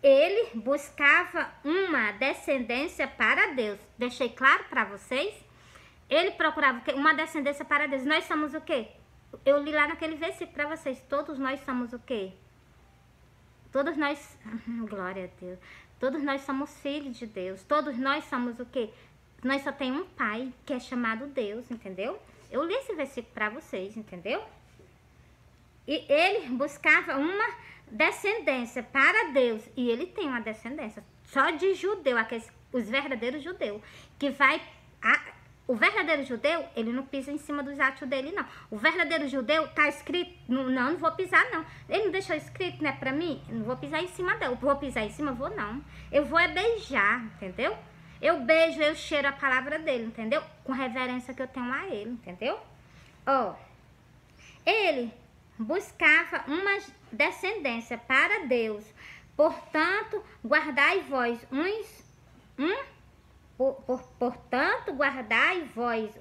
ele buscava uma descendência para Deus. Deixei claro para vocês? Ele procurava uma descendência para Deus. Nós somos o quê? Eu li lá naquele versículo para vocês. Todos nós somos o quê? Todos nós... Glória a Deus. Todos nós somos filhos de Deus. Todos nós somos o quê? Nós só tem um pai que é chamado Deus, entendeu? Eu li esse versículo para vocês, entendeu? E ele buscava uma descendência para Deus. E ele tem uma descendência só de judeu, os verdadeiros judeus. Que vai... O verdadeiro judeu, ele não pisa em cima dos atos dele, não. O verdadeiro judeu tá escrito... Não vou pisar, não. Ele não deixou escrito, né, pra mim? Eu não vou pisar em cima dele. Eu vou pisar em cima, vou não. Eu vou beijar, entendeu? Eu beijo, eu cheiro a palavra dele, entendeu? Com reverência que eu tenho a ele, entendeu? Ó, ele buscava uma descendência para Deus. Portanto, guardai vós Portanto, guardai vós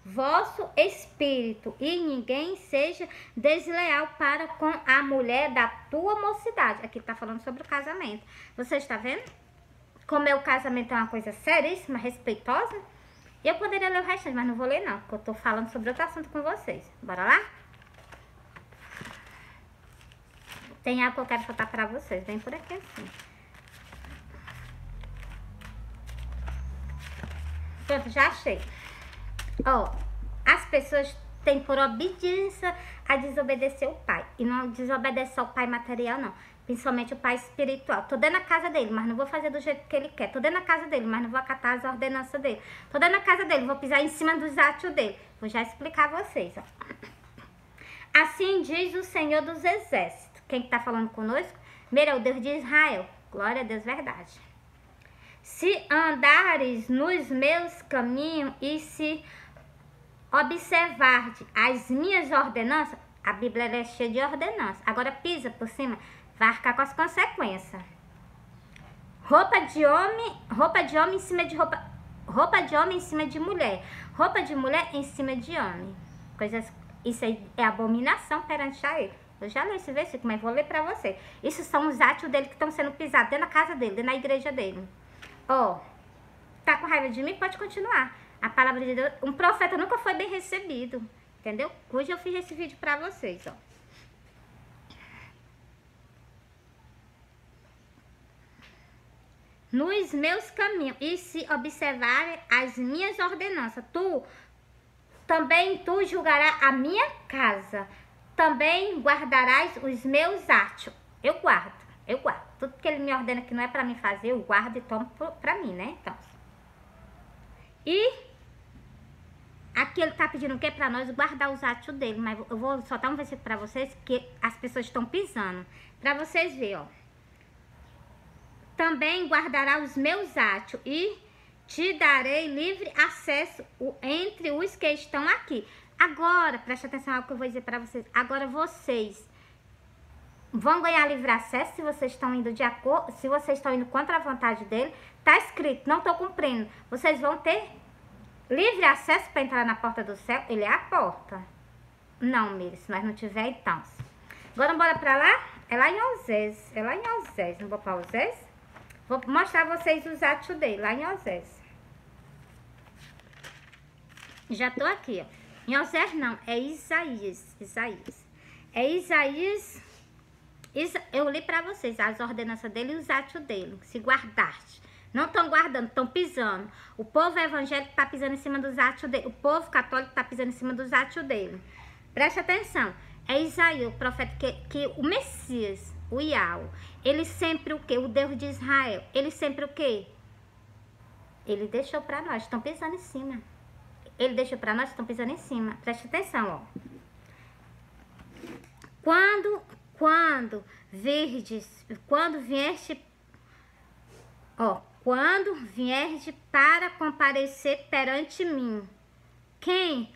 vosso espírito, e ninguém seja desleal para com a mulher da tua mocidade. Aqui tá falando sobre o casamento. Você está vendo? Como o casamento é uma coisa seríssima, respeitosa. Eu poderia ler o resto, mas não vou ler não, porque eu tô falando sobre outro assunto com vocês. Bora lá? Tem algo que eu quero contar pra vocês. Vem por aqui assim. Pronto, já achei. Ó, as pessoas têm por obediência a desobedecer o pai. E não desobedecer ao pai material, não. Principalmente o pai espiritual. Tô dentro da casa dele, mas não vou fazer do jeito que ele quer. Tô dentro da casa dele, mas não vou acatar as ordenanças dele. Tô dentro da casa dele, vou pisar em cima dos atos dele. Vou já explicar a vocês, ó. Assim diz o Senhor dos Exércitos. Quem tá falando conosco? Primeiro é o Deus de Israel. Glória a Deus, verdade. Se andares nos meus caminhos e se observardes as minhas ordenanças, a Bíblia é cheia de ordenanças. Agora pisa por cima, vai arcar com as consequências. Roupa de homem em cima de roupa de homem em cima de mulher. Roupa de mulher em cima de homem. Isso aí é abominação perante a ele. Eu já li esse versículo, mas vou ler pra você. Isso são os atos dele que estão sendo pisados dentro da casa dele, dentro da igreja dele. Ó, tá com raiva de mim? Pode continuar. A palavra de Deus, um profeta nunca foi bem recebido, entendeu? Hoje eu fiz esse vídeo pra vocês, ó. Nos meus caminhos, e se observarem as minhas ordenanças, também tu julgarás a minha casa, também guardarás os meus atos. Eu guardo. Tudo que ele me ordena que não é pra mim fazer, eu guardo e tomo pra mim, né? Então. E aqui ele tá pedindo o quê? Pra nós guardar os atos dele. Mas eu vou soltar um versículo pra vocês que as pessoas estão pisando. Pra vocês verem, ó. Também guardará os meus atos e te darei livre acesso entre os que estão aqui. Agora, preste atenção ao que eu vou dizer pra vocês. Agora vocês vão ganhar livre acesso se vocês estão indo de acordo, se vocês estão indo contra a vontade dele. Tá escrito, não tô cumprindo. Vocês vão ter livre acesso para entrar na porta do céu. Ele é a porta. Não, Miri, se nós não tiver, então. Agora bora pra lá? É lá em Osés. É lá em Osés. Não vou pra Osés? Vou mostrar a vocês os atos dele, lá em Osés. Já tô aqui, ó. Em Osés não, é Isaías. Isaías. É Isaías. Eu li pra vocês as ordenanças dele e os atos dele. Se guardaste. Não estão guardando, estão pisando. O povo evangélico está pisando em cima dos atos dele. O povo católico está pisando em cima dos atos dele. Preste atenção. É Isaías, o profeta, que o Messias, o Yahweh, ele sempre o quê? O Deus de Israel. Ele sempre o quê? Ele deixou para nós. Estão pisando em cima. Ele deixou para nós, estão pisando em cima. Preste atenção, ó. Quando vieste para comparecer perante mim, quem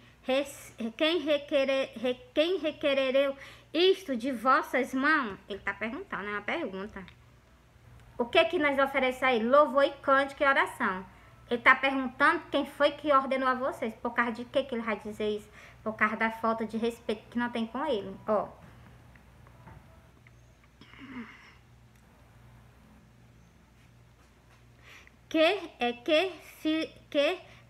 requerereu isto de vossas mãos? Ele está perguntando, é uma pergunta. O que nós oferecemos a ele? Louvor e cântico e oração. Ele está perguntando quem foi que ordenou a vocês. Por causa de que ele vai dizer isso? Por causa da falta de respeito que não tem com ele. Ó. Que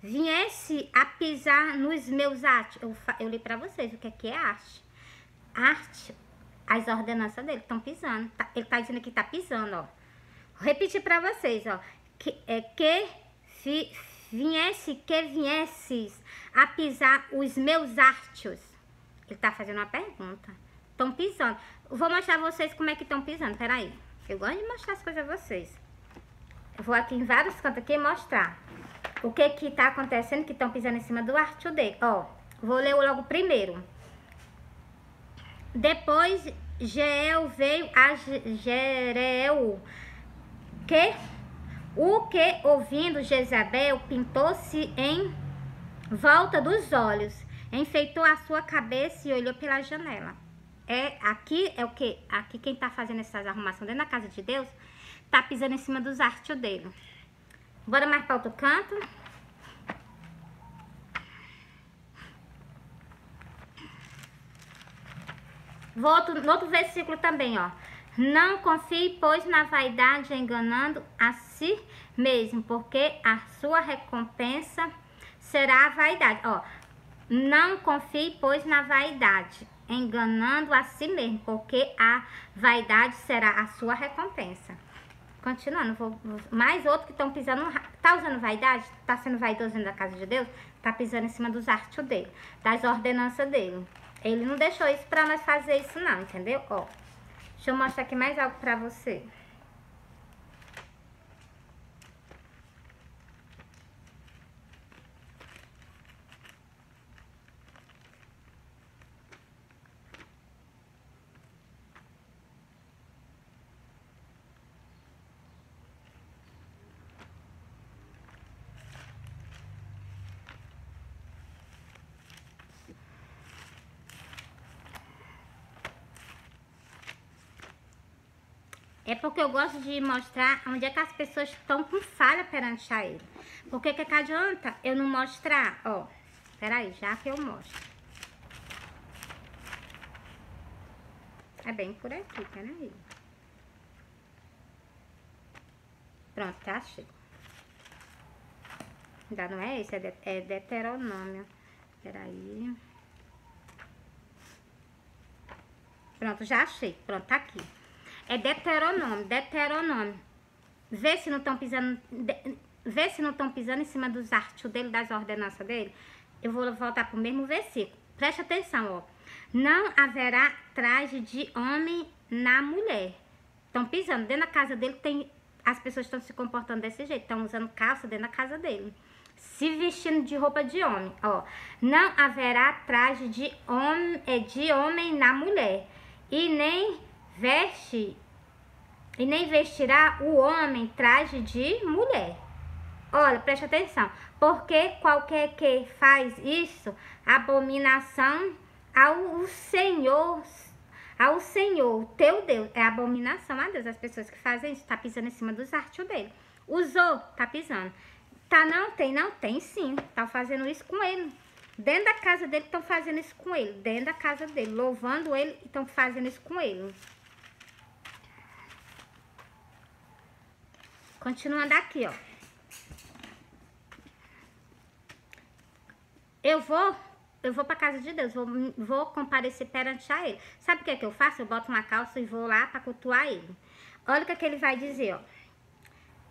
viesse a pisar nos meus atos. Eu li para vocês o que é arte. Arte, as ordenanças dele estão pisando. Ele está dizendo que está pisando, ó. Vou repetir para vocês, ó. Que viesses a pisar os meus atos. Ele está fazendo uma pergunta. Estão pisando. Vou mostrar a vocês como é que estão pisando. Peraí. Eu gosto de mostrar as coisas a vocês. Eu vou aqui em vários cantos aqui mostrar o que tá acontecendo, que estão pisando em cima do arte dele. Ó, vou ler logo primeiro. Depois Jeel veio a Jereu, ouvindo Jezabel, pintou-se em volta dos olhos, enfeitou a sua cabeça e olhou pela janela. Aqui é o quê? Aqui quem tá fazendo essas arrumações dentro da casa de Deus tá pisando em cima dos artes dele. Bora mais para outro canto. Vou no outro versículo também, ó. Não confie, pois, na vaidade, enganando a si mesmo, porque a sua recompensa será a vaidade. Ó, não confie, pois, na vaidade, enganando a si mesmo, porque a vaidade será a sua recompensa. Continuando, mais outro que estão pisando, tá usando vaidade, tá sendo vaidoso dentro da casa de Deus, tá pisando em cima dos artes dele, das ordenanças dele. Ele não deixou isso pra nós fazer isso não, entendeu? Ó, deixa eu mostrar aqui mais algo pra você. É porque eu gosto de mostrar onde é que as pessoas estão com falha perante a ele. Porque que adianta eu não mostrar? Ó, peraí, já que eu mostro. É bem por aqui, peraí. Pronto, tá, achei. Ainda não é esse, é Deuteronômio. Peraí. Pronto, já achei. Pronto, tá aqui. É Deuteronômio. Vê se não estão pisando em cima dos artes dele, das ordenanças dele. Eu vou voltar pro mesmo versículo. Preste atenção, ó. Não haverá traje de homem na mulher. Estão pisando. Dentro da casa dele as pessoas estão se comportando desse jeito. Estão usando calça dentro da casa dele. Se vestindo de roupa de homem, ó. Não haverá traje de homem na mulher. E nem vestirá o homem traje de mulher. Olha, preste atenção. Porque qualquer que faz isso, abominação ao Senhor ao Senhor, teu Deus. É abominação a Deus. As pessoas que fazem isso, tá pisando em cima dos artes dele. Usou, tá pisando. Tá, não tem sim. Tá fazendo isso com ele. Dentro da casa dele estão fazendo isso com ele. Dentro da casa dele, louvando ele e estão fazendo isso com ele. Continuando aqui, ó. Eu vou pra casa de Deus, vou comparecer perante a ele. Sabe o que é que eu faço? Eu boto uma calça e vou lá pra cultuar ele. Olha o que é que ele vai dizer, ó.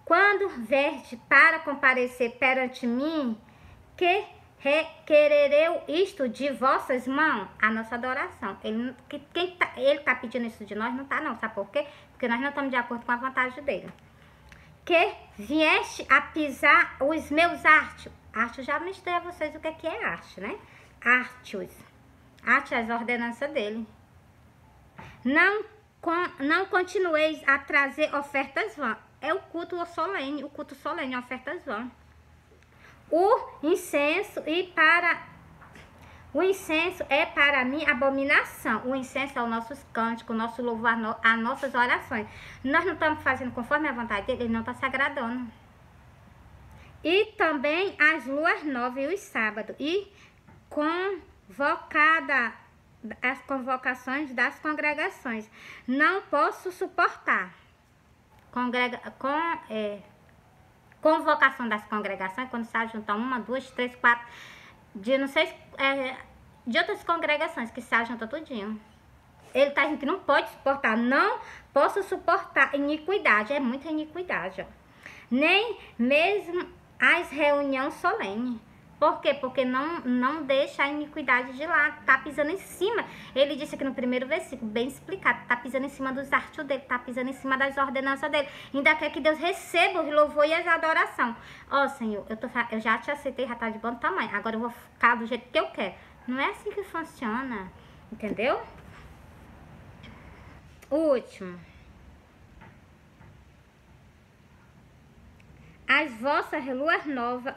Quando verde para comparecer perante mim, que requerereu isto de vossas mãos? A nossa adoração. Ele tá pedindo isso de nós? Não tá não, sabe por quê? Porque nós não estamos de acordo com a vontade dele. Que vieste a pisar os meus artes. Arte, eu já mostrei a vocês o que é arte, né? Artes. Arte é as ordenanças dele. Não continueis a trazer ofertas vãs. É o culto solene, ofertas vãs. O incenso é para mim abominação. O incenso é os nossos cânticos, o nosso louvor, as nossas orações. Nós não estamos fazendo conforme a vontade dele, ele não está se agradando. E também as luas novas e os sábados. E as convocações das congregações. Não posso suportar. Convocação das congregações, quando se juntam 1, 2, 3, 4, de não sei, de outras congregações que se juntam tudinho. Ele tá dizendo que não pode suportar, não posso suportar iniquidade, é muita iniquidade, ó. Nem mesmo as reuniões solenes. Por quê? Porque não deixa a iniquidade de lá, tá pisando em cima. Ele disse aqui no primeiro versículo, bem explicado, tá pisando em cima dos artes dele, tá pisando em cima das ordenanças dele. Ainda quer que Deus receba o louvor e a adoração. Ó, Senhor, eu já te aceitei, já tá de bom tamanho, agora eu vou ficar do jeito que eu quero. Não é assim que funciona, entendeu? O último. As vossas luas novas,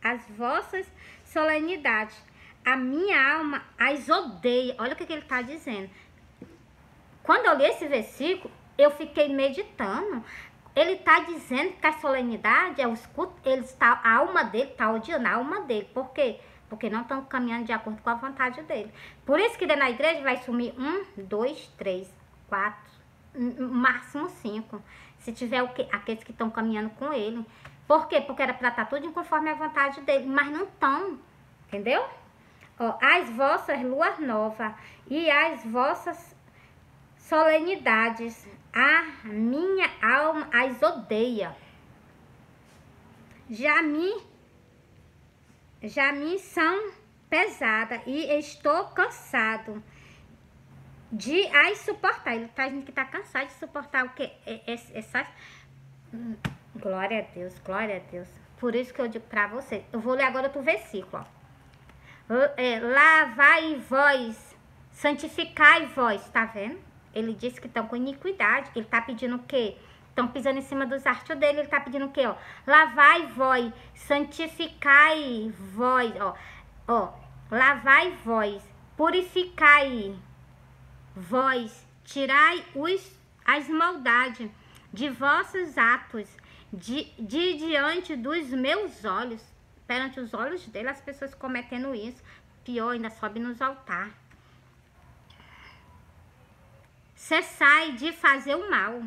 as vossas solenidades. A minha alma as odeia. Olha o que ele está dizendo. Quando eu li esse versículo, eu fiquei meditando. Ele está dizendo que a solenidade é os cultos, a alma dele está odiando a alma dele. Por quê? Porque não estão caminhando de acordo com a vontade dele. Por isso que dentro da igreja vai sumir 1, 2, 3, 4, máximo 5. Se tiver aqueles que estão caminhando com ele. Por quê? Porque era para estar tudo conforme a vontade dele, mas não estão, entendeu? Ó, as vossas luas novas e as vossas solenidades, a minha alma as odeia. Já me são pesadas e estou cansado de as suportar. Ele está dizendo que está cansado de suportar o que? Essas... Glória a Deus, glória a Deus. Por isso que eu digo para você. Eu vou ler agora outro versículo, ó. Lavai vós, santificai vós, tá vendo? Ele disse que estão com iniquidade. Ele tá pedindo o quê? Estão pisando em cima dos artes dele. Ele tá pedindo o quê, ó? Lavai vós, santificai vós, ó. Lavai vós, purificai vós, tirai as maldades de vossos atos, de diante dos meus olhos. Perante os olhos dele, as pessoas cometendo isso. Pior, ainda sobe nos altares. Cessai de fazer o mal.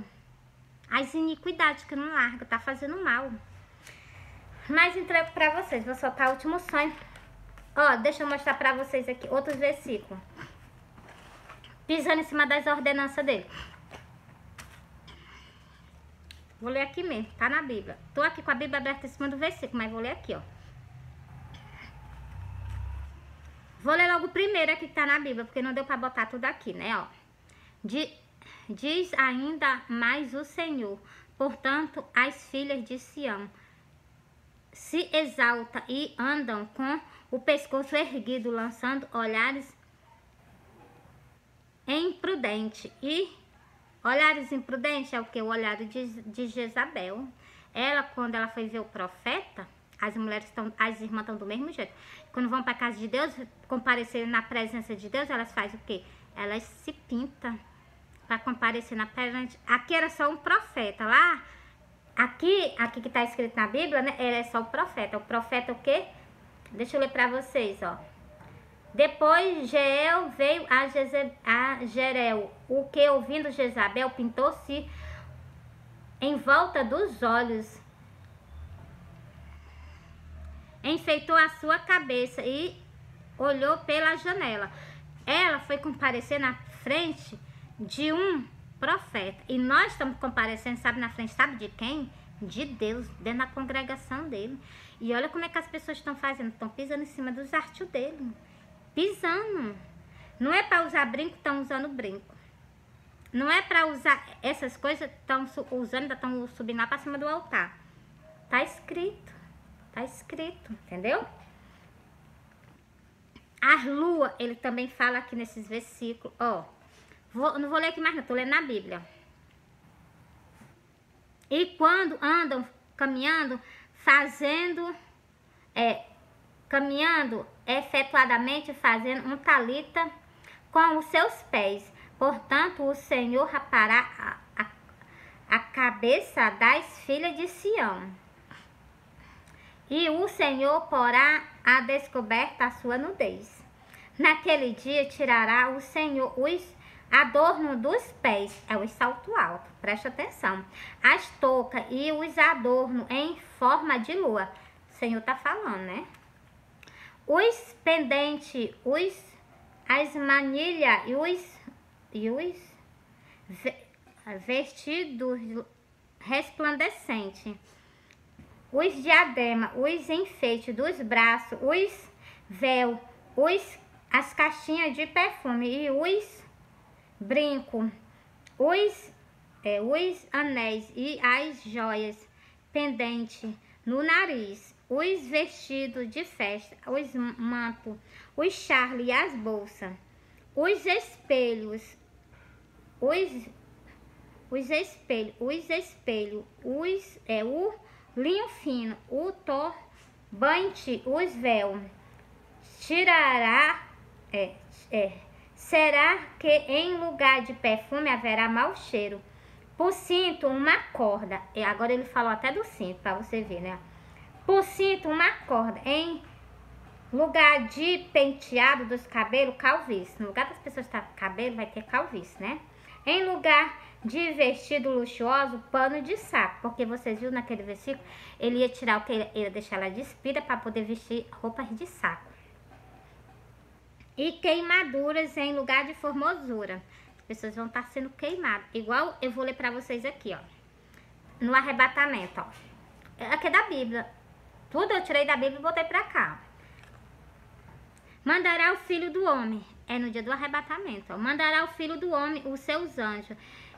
As iniquidades que não larga, tá fazendo mal. Mas entrego pra vocês, vou soltar o último sonho. Ó, deixa eu mostrar pra vocês aqui outros versículos. Pisando em cima das ordenanças dele. Vou ler aqui mesmo, tá na Bíblia. Tô aqui com a Bíblia aberta em cima do versículo, mas vou ler aqui, ó. Vou ler logo o primeiro aqui que tá na Bíblia, porque não deu pra botar tudo aqui, né, ó. Diz ainda mais o Senhor, portanto, as filhas de Sião se exaltam e andam com o pescoço erguido, lançando olhares imprudentes. E olhares imprudentes é o que? O olhar de Jezabel. Ela, quando ela foi ver o profeta, as irmãs estão do mesmo jeito. Quando vão para a casa de Deus, comparecerem na presença de Deus, elas fazem o quê? elas se pintam para comparecer na perante. Aqui era só um profeta, lá, aqui que tá escrito na Bíblia, né? Ele é só o profeta. O profeta o quê? Deixa eu ler para vocês, ó. Depois Jeel veio a Jerel, o que ouvindo Jezabel pintou-se em volta dos olhos, enfeitou a sua cabeça e olhou pela janela. Ela foi comparecer na frente de um profeta. E nós estamos comparecendo, sabe, na frente, sabe de quem? De Deus, dentro da congregação dele. E olha como é que as pessoas estão fazendo. Estão pisando em cima dos artes dele. Pisando. Não é para usar brinco, estão usando brinco. Não é para usar essas coisas, estão usando, ainda estão subindo lá para cima do altar. Tá escrito. Tá escrito, entendeu? A lua, ele também fala aqui nesses versículos, ó. Não vou ler aqui mais não, tô lendo na Bíblia. E quando andam caminhando, caminhando efetuadamente, fazendo um talita com os seus pés. Portanto, o Senhor rapará a cabeça das filhas de Sião. E o Senhor porá a descoberta a sua nudez. Naquele dia tirará o Senhor os adornos dos pés, é o salto alto, preste atenção, as toucas e os adornos em forma de lua. O Senhor tá falando, né? Os pendentes, as manilhas e os vestidos resplandecentes, os diademas, os enfeites dos braços, os véus, as caixinhas de perfume e os brincos, os anéis e as joias pendentes no nariz, os vestidos de festa, os mantos, os charles e as bolsas, os espelhos, o linho fino, o turbante, os véus. Será que em lugar de perfume haverá mau cheiro? Por cinto, uma corda. E agora ele falou até do cinto, para você ver, né? Por cinto, uma corda. Em lugar de penteado dos cabelos, calvície. No lugar das pessoas estar cabelo, vai ter calvície, né? Em lugar de vestido luxuoso, pano de saco. Porque vocês viram naquele versículo, ele ia tirar o que? Ele ia deixar ela despida para poder vestir roupas de saco. E queimaduras em lugar de formosura. As pessoas vão estar sendo queimadas. Igual eu vou ler para vocês aqui, ó. No arrebatamento, ó. Aqui é da Bíblia. Tudo eu tirei da Bíblia e botei para cá. Mandará o Filho do Homem. É no dia do arrebatamento, ó. Mandará o Filho do Homem os seus anjos.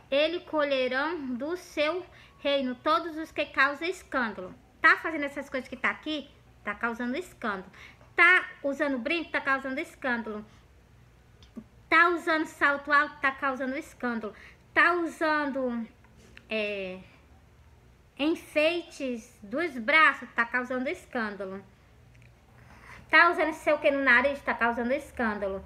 Eles colherão do seu reino todos os que causam escândalo. Tá fazendo essas coisas que tá aqui? Tá causando escândalo. Tá usando brinco? Tá causando escândalo. Tá usando salto alto? Tá causando escândalo. Tá usando enfeites dos braços? Tá causando escândalo. Tá usando sei o que no nariz? Tá causando escândalo.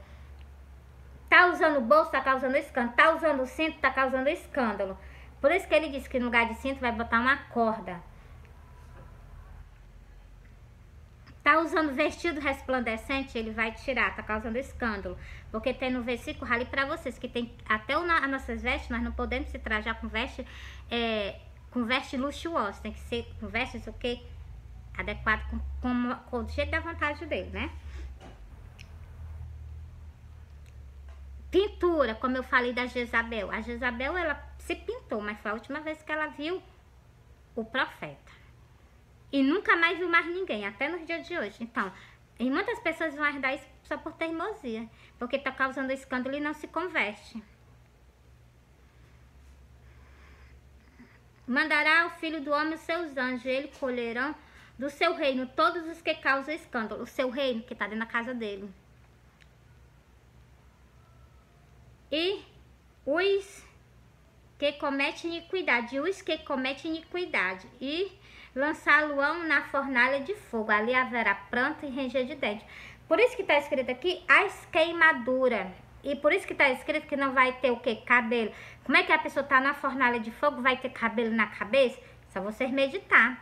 Tá usando bolsa? Tá causando escândalo. Tá usando cinto? Tá causando escândalo. Por isso que ele disse que no lugar de cinto vai botar uma corda. Tá usando vestido resplandecente, ele vai tirar, tá causando escândalo. Porque tem no versículo ali para vocês, que tem até as nossas vestes, nós não podemos se trajar com veste luxuosa. Tem que ser com vestes o quê? Adequado com o jeito da vontade dele, né? Pintura, como eu falei da Jezabel. A Jezabel, ela se pintou, mas foi a última vez que ela viu o profeta. E nunca mais viu mais ninguém, até nos dias de hoje. Então, e muitas pessoas vão herdar isso só por teimosia, porque está causando escândalo e não se converte. Mandará o Filho do Homem os seus anjos, eles colherão do seu reino todos os que causam escândalo. O seu reino, que está dentro da casa dele. E os que cometem iniquidade, e lançá-lo-ão na fornalha de fogo. Ali haverá pranto e ranger de dentes. Por isso que está escrito aqui, as queimaduras. E por isso que tá escrito que não vai ter o quê? Cabelo. Como é que a pessoa tá na fornalha de fogo, vai ter cabelo na cabeça? Só vocês meditar.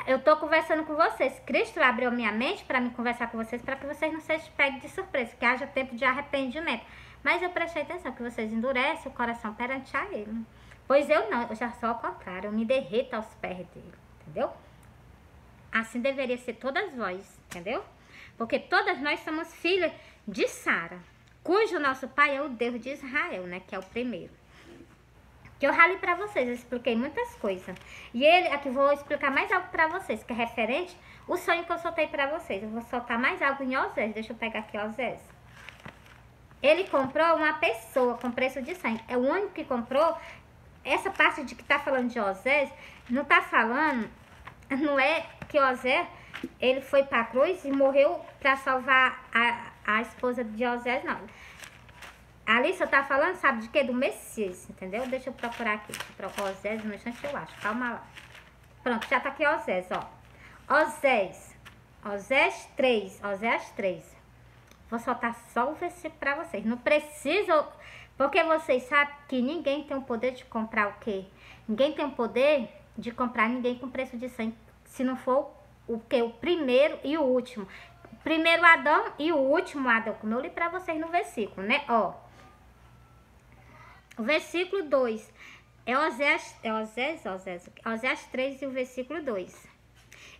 Eu tô conversando com vocês. Cristo abriu minha mente para me conversar com vocês, para que vocês não sejam pegos de surpresa, que haja tempo de arrependimento. Mas eu prestei atenção que vocês endurecem o coração perante a Ele. Pois eu não, eu já sou ao contrário, eu me derreto aos pés dele, entendeu? Assim deveria ser todas vós, entendeu? Porque todas nós somos filhas de Sara, cujo nosso pai é o Deus de Israel, né? Que é o primeiro. Que eu ralei pra vocês, eu expliquei muitas coisas. E ele, aqui vou explicar mais algo pra vocês, que é referente o sonho que eu soltei pra vocês. Eu vou soltar mais algo em Osés, deixa eu pegar aqui Osés. Ele comprou uma pessoa com preço de sangue. É o único que comprou. Essa parte de que tá falando de Osés, não tá falando, não é que Osés, ele foi pra cruz e morreu pra salvar a esposa de Osés, não. Ali só tá falando, sabe de quê? Do Messias, entendeu? Deixa eu procurar aqui. Deixa eu procurar Osés, no instante eu acho. Calma lá. Pronto, já tá aqui Osés, ó. Osés 3. Vou soltar só o versículo pra vocês. Não precisa, porque vocês sabem que ninguém tem o poder de comprar o quê? Ninguém tem o poder de comprar ninguém com preço de sangue, se não for o quê? O primeiro e o último. O primeiro Adão e o último Adão, como eu li pra vocês no versículo, né? Ó. O versículo 2 é Osés 3 e o versículo 2.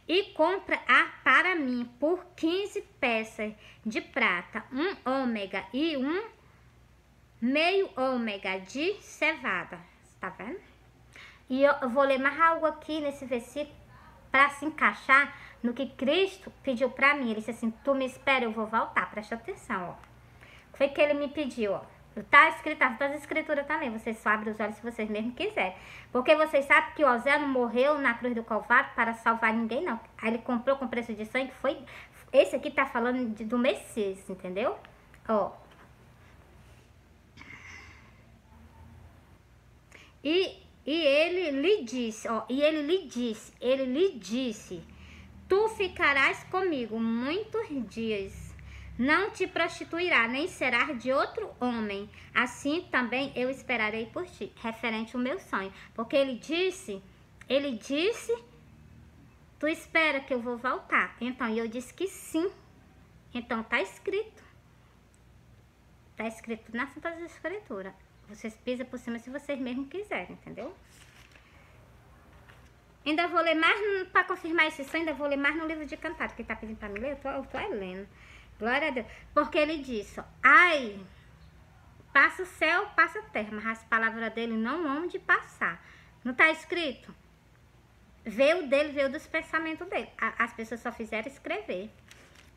E compra-a para mim por 15 peças de prata, um ômega e um meio ômega de cevada. Tá vendo? E eu vou ler mais algo aqui nesse versículo para se encaixar no que Cristo pediu para mim. Ele disse assim, tu me espera, eu vou voltar. Presta atenção, ó. Foi que ele me pediu, ó. Tá escrito, tá nas escrituras também. Vocês só abrem os olhos se vocês mesmo quiserem. Porque vocês sabem que Osés não morreu na cruz do Calvário para salvar ninguém, não. Aí ele comprou com preço de sangue. Foi. Esse aqui tá falando do Messias, entendeu? Ó. E ele lhe disse, ó. Ele lhe disse, tu ficarás comigo muitos dias. Não te prostituirá, nem serás de outro homem. Assim também eu esperarei por ti. Referente ao meu sonho. Porque ele disse, tu espera que eu vou voltar. Então, eu disse que sim. Então, tá escrito. Tá escrito nas Santas Escrituras. Vocês pisam por cima se vocês mesmo quiserem, entendeu? Ainda vou ler mais, para confirmar esse sonho, ainda vou ler mais no livro de Cantares, que tá pedindo para mim ler, eu tô lendo. Glória a Deus. Porque ele disse, ó, ai, passa o céu, passa a terra, mas as palavras dele não hão de passar. Não tá escrito? Veio dele, veio dos pensamentos dele. As pessoas só fizeram escrever.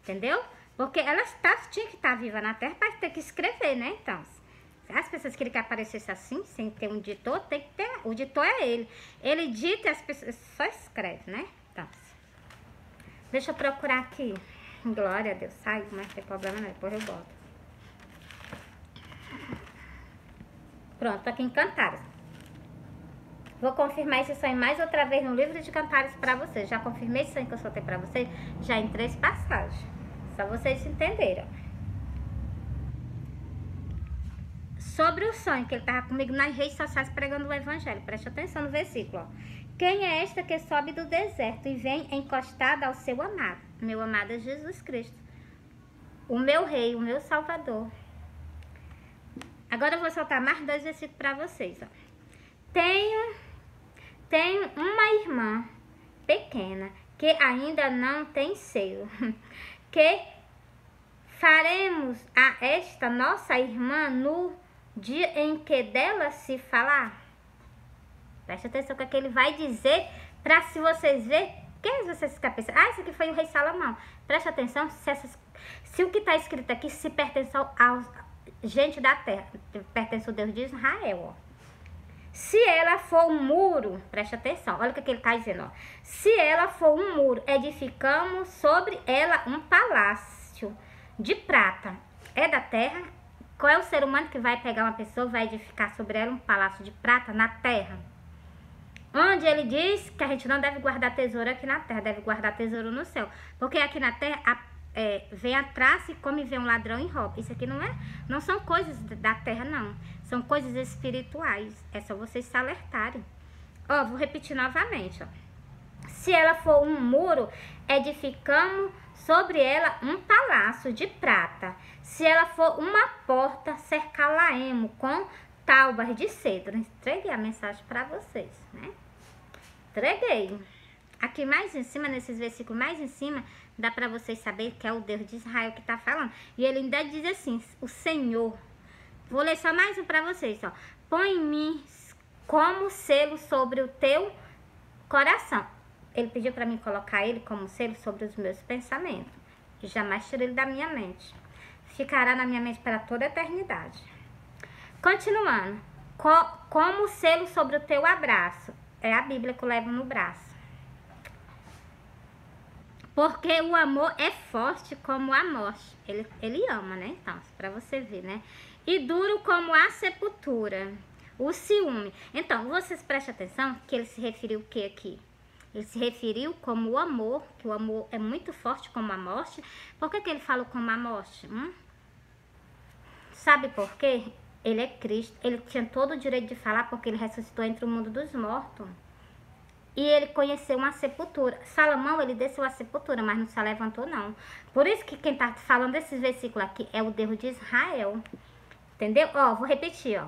Entendeu? Porque elas tinham que estar vivas na terra para ter que escrever, né? Então, se as pessoas queriam que aparecesse assim, sem ter um ditor, tem que ter. O ditor é ele. Ele dita e as pessoas só escrevem, né? Então, deixa eu procurar aqui. Glória a Deus, sai, mas não tem problema não, depois eu boto. Pronto, aqui em Cantares. Vou confirmar esse sonho mais outra vez no livro de Cantares pra vocês. Já confirmei esse sonho que eu soltei pra vocês, já em 3 passagens. Só vocês entenderam. Sobre o sonho, que ele tava comigo nas redes sociais pregando o evangelho. Preste atenção no versículo, ó. Quem é esta que sobe do deserto e vem encostada ao seu amado? Meu amado é Jesus Cristo. O meu rei, o meu salvador. Agora eu vou soltar mais 2 versículos para vocês, ó. Tenho uma irmã pequena que ainda não tem seio. Que faremos a esta nossa irmã no dia em que dela se falar? Preste atenção que ele vai dizer para se vocês verem. Quem vocês ficam pensando? Ah, esse aqui foi o rei Salomão. Preste atenção se o que está escrito aqui se pertence aos gente da terra. Pertence ao Deus de Israel, ó. Se ela for um muro, preste atenção, olha o que ele está dizendo, ó. Se ela for um muro, edificamos sobre ela um palácio de prata. É da terra? Qual é o ser humano que vai pegar uma pessoa e vai edificar sobre ela um palácio de prata na terra? Onde ele diz que a gente não deve guardar tesouro aqui na terra, deve guardar tesouro no céu. Porque aqui na terra vem atrás e come vem um ladrão e rouba. Isso aqui não são coisas da terra, não. São coisas espirituais. É só vocês se alertarem. Ó, vou repetir novamente, ó. Se ela for um muro, edificamos sobre ela um palácio de prata. Se ela for uma porta, cercá-la-emos com tábuas de cedro. Entreguei a mensagem para vocês, né? Entreguei. Aqui mais em cima, nesses versículos mais em cima, dá para vocês saberem que é o Deus de Israel que está falando. E ele ainda diz assim, o Senhor. Vou ler só mais um para vocês, ó. Põe em mim como selo sobre o teu coração. Ele pediu para mim colocar ele como selo sobre os meus pensamentos. E jamais tirei ele da minha mente. Ficará na minha mente para toda a eternidade. Continuando. Como selo sobre o teu abraço. É a Bíblia que eu levo no braço. Porque o amor é forte como a morte. Ele ama, né? Então, para você ver, né? E duro como a sepultura. O ciúme. Então, vocês prestem atenção que ele se referiu o que aqui? Ele se referiu como o amor, que o amor é muito forte como a morte. Por que ele falou como a morte? Sabe por quê? Ele é Cristo. Ele tinha todo o direito de falar porque ele ressuscitou entre o mundo dos mortos. E ele conheceu uma sepultura. Salomão, ele desceu a sepultura, mas não se levantou, não. Por isso que quem está falando desses versículos aqui é o Deus de Israel. Entendeu? Ó, vou repetir, ó.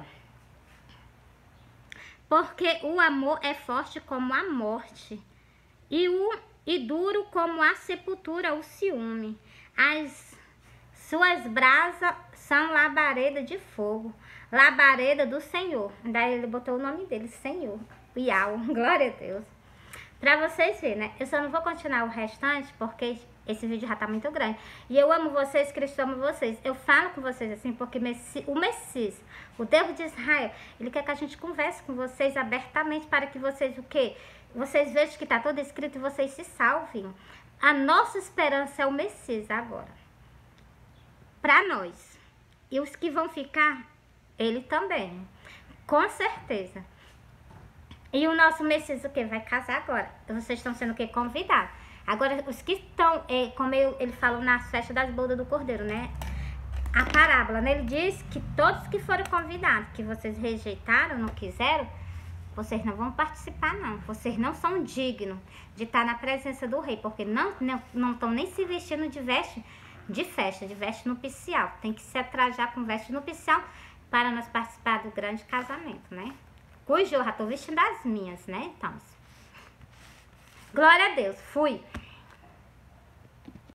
Porque o amor é forte como a morte. E duro como a sepultura, o ciúme. As suas brasas são labareda de fogo. Labareda do Senhor. Daí ele botou o nome dele, Senhor. Iau, glória a Deus. Pra vocês verem, né? Eu só não vou continuar o restante, porque esse vídeo já tá muito grande. E eu amo vocês, Cristo ama vocês. Eu falo com vocês assim, porque o Messias, o Deus de Israel, ele quer que a gente converse com vocês abertamente para que vocês, o quê? Vocês vejam que tá tudo escrito e vocês se salvem. A nossa esperança é o Messias agora. Pra nós. E os que vão ficar, ele também. Com certeza. E o nosso Messias, o que? Vai casar agora. Vocês estão sendo o que? Convidados. Agora, os que estão, como ele falou nas festas das bodas do Cordeiro, né? A parábola, né? Ele diz que todos que foram convidados, que vocês rejeitaram, não quiseram, vocês não vão participar, não. Vocês não são dignos de estar na presença do rei, porque não estão nem se vestindo de veste de festa, de veste nupcial. Tem que se atrajar com veste nupcial para nós participar do grande casamento, né? Cujo eu já tô vestindo as minhas, né? Então, glória a Deus. Fui.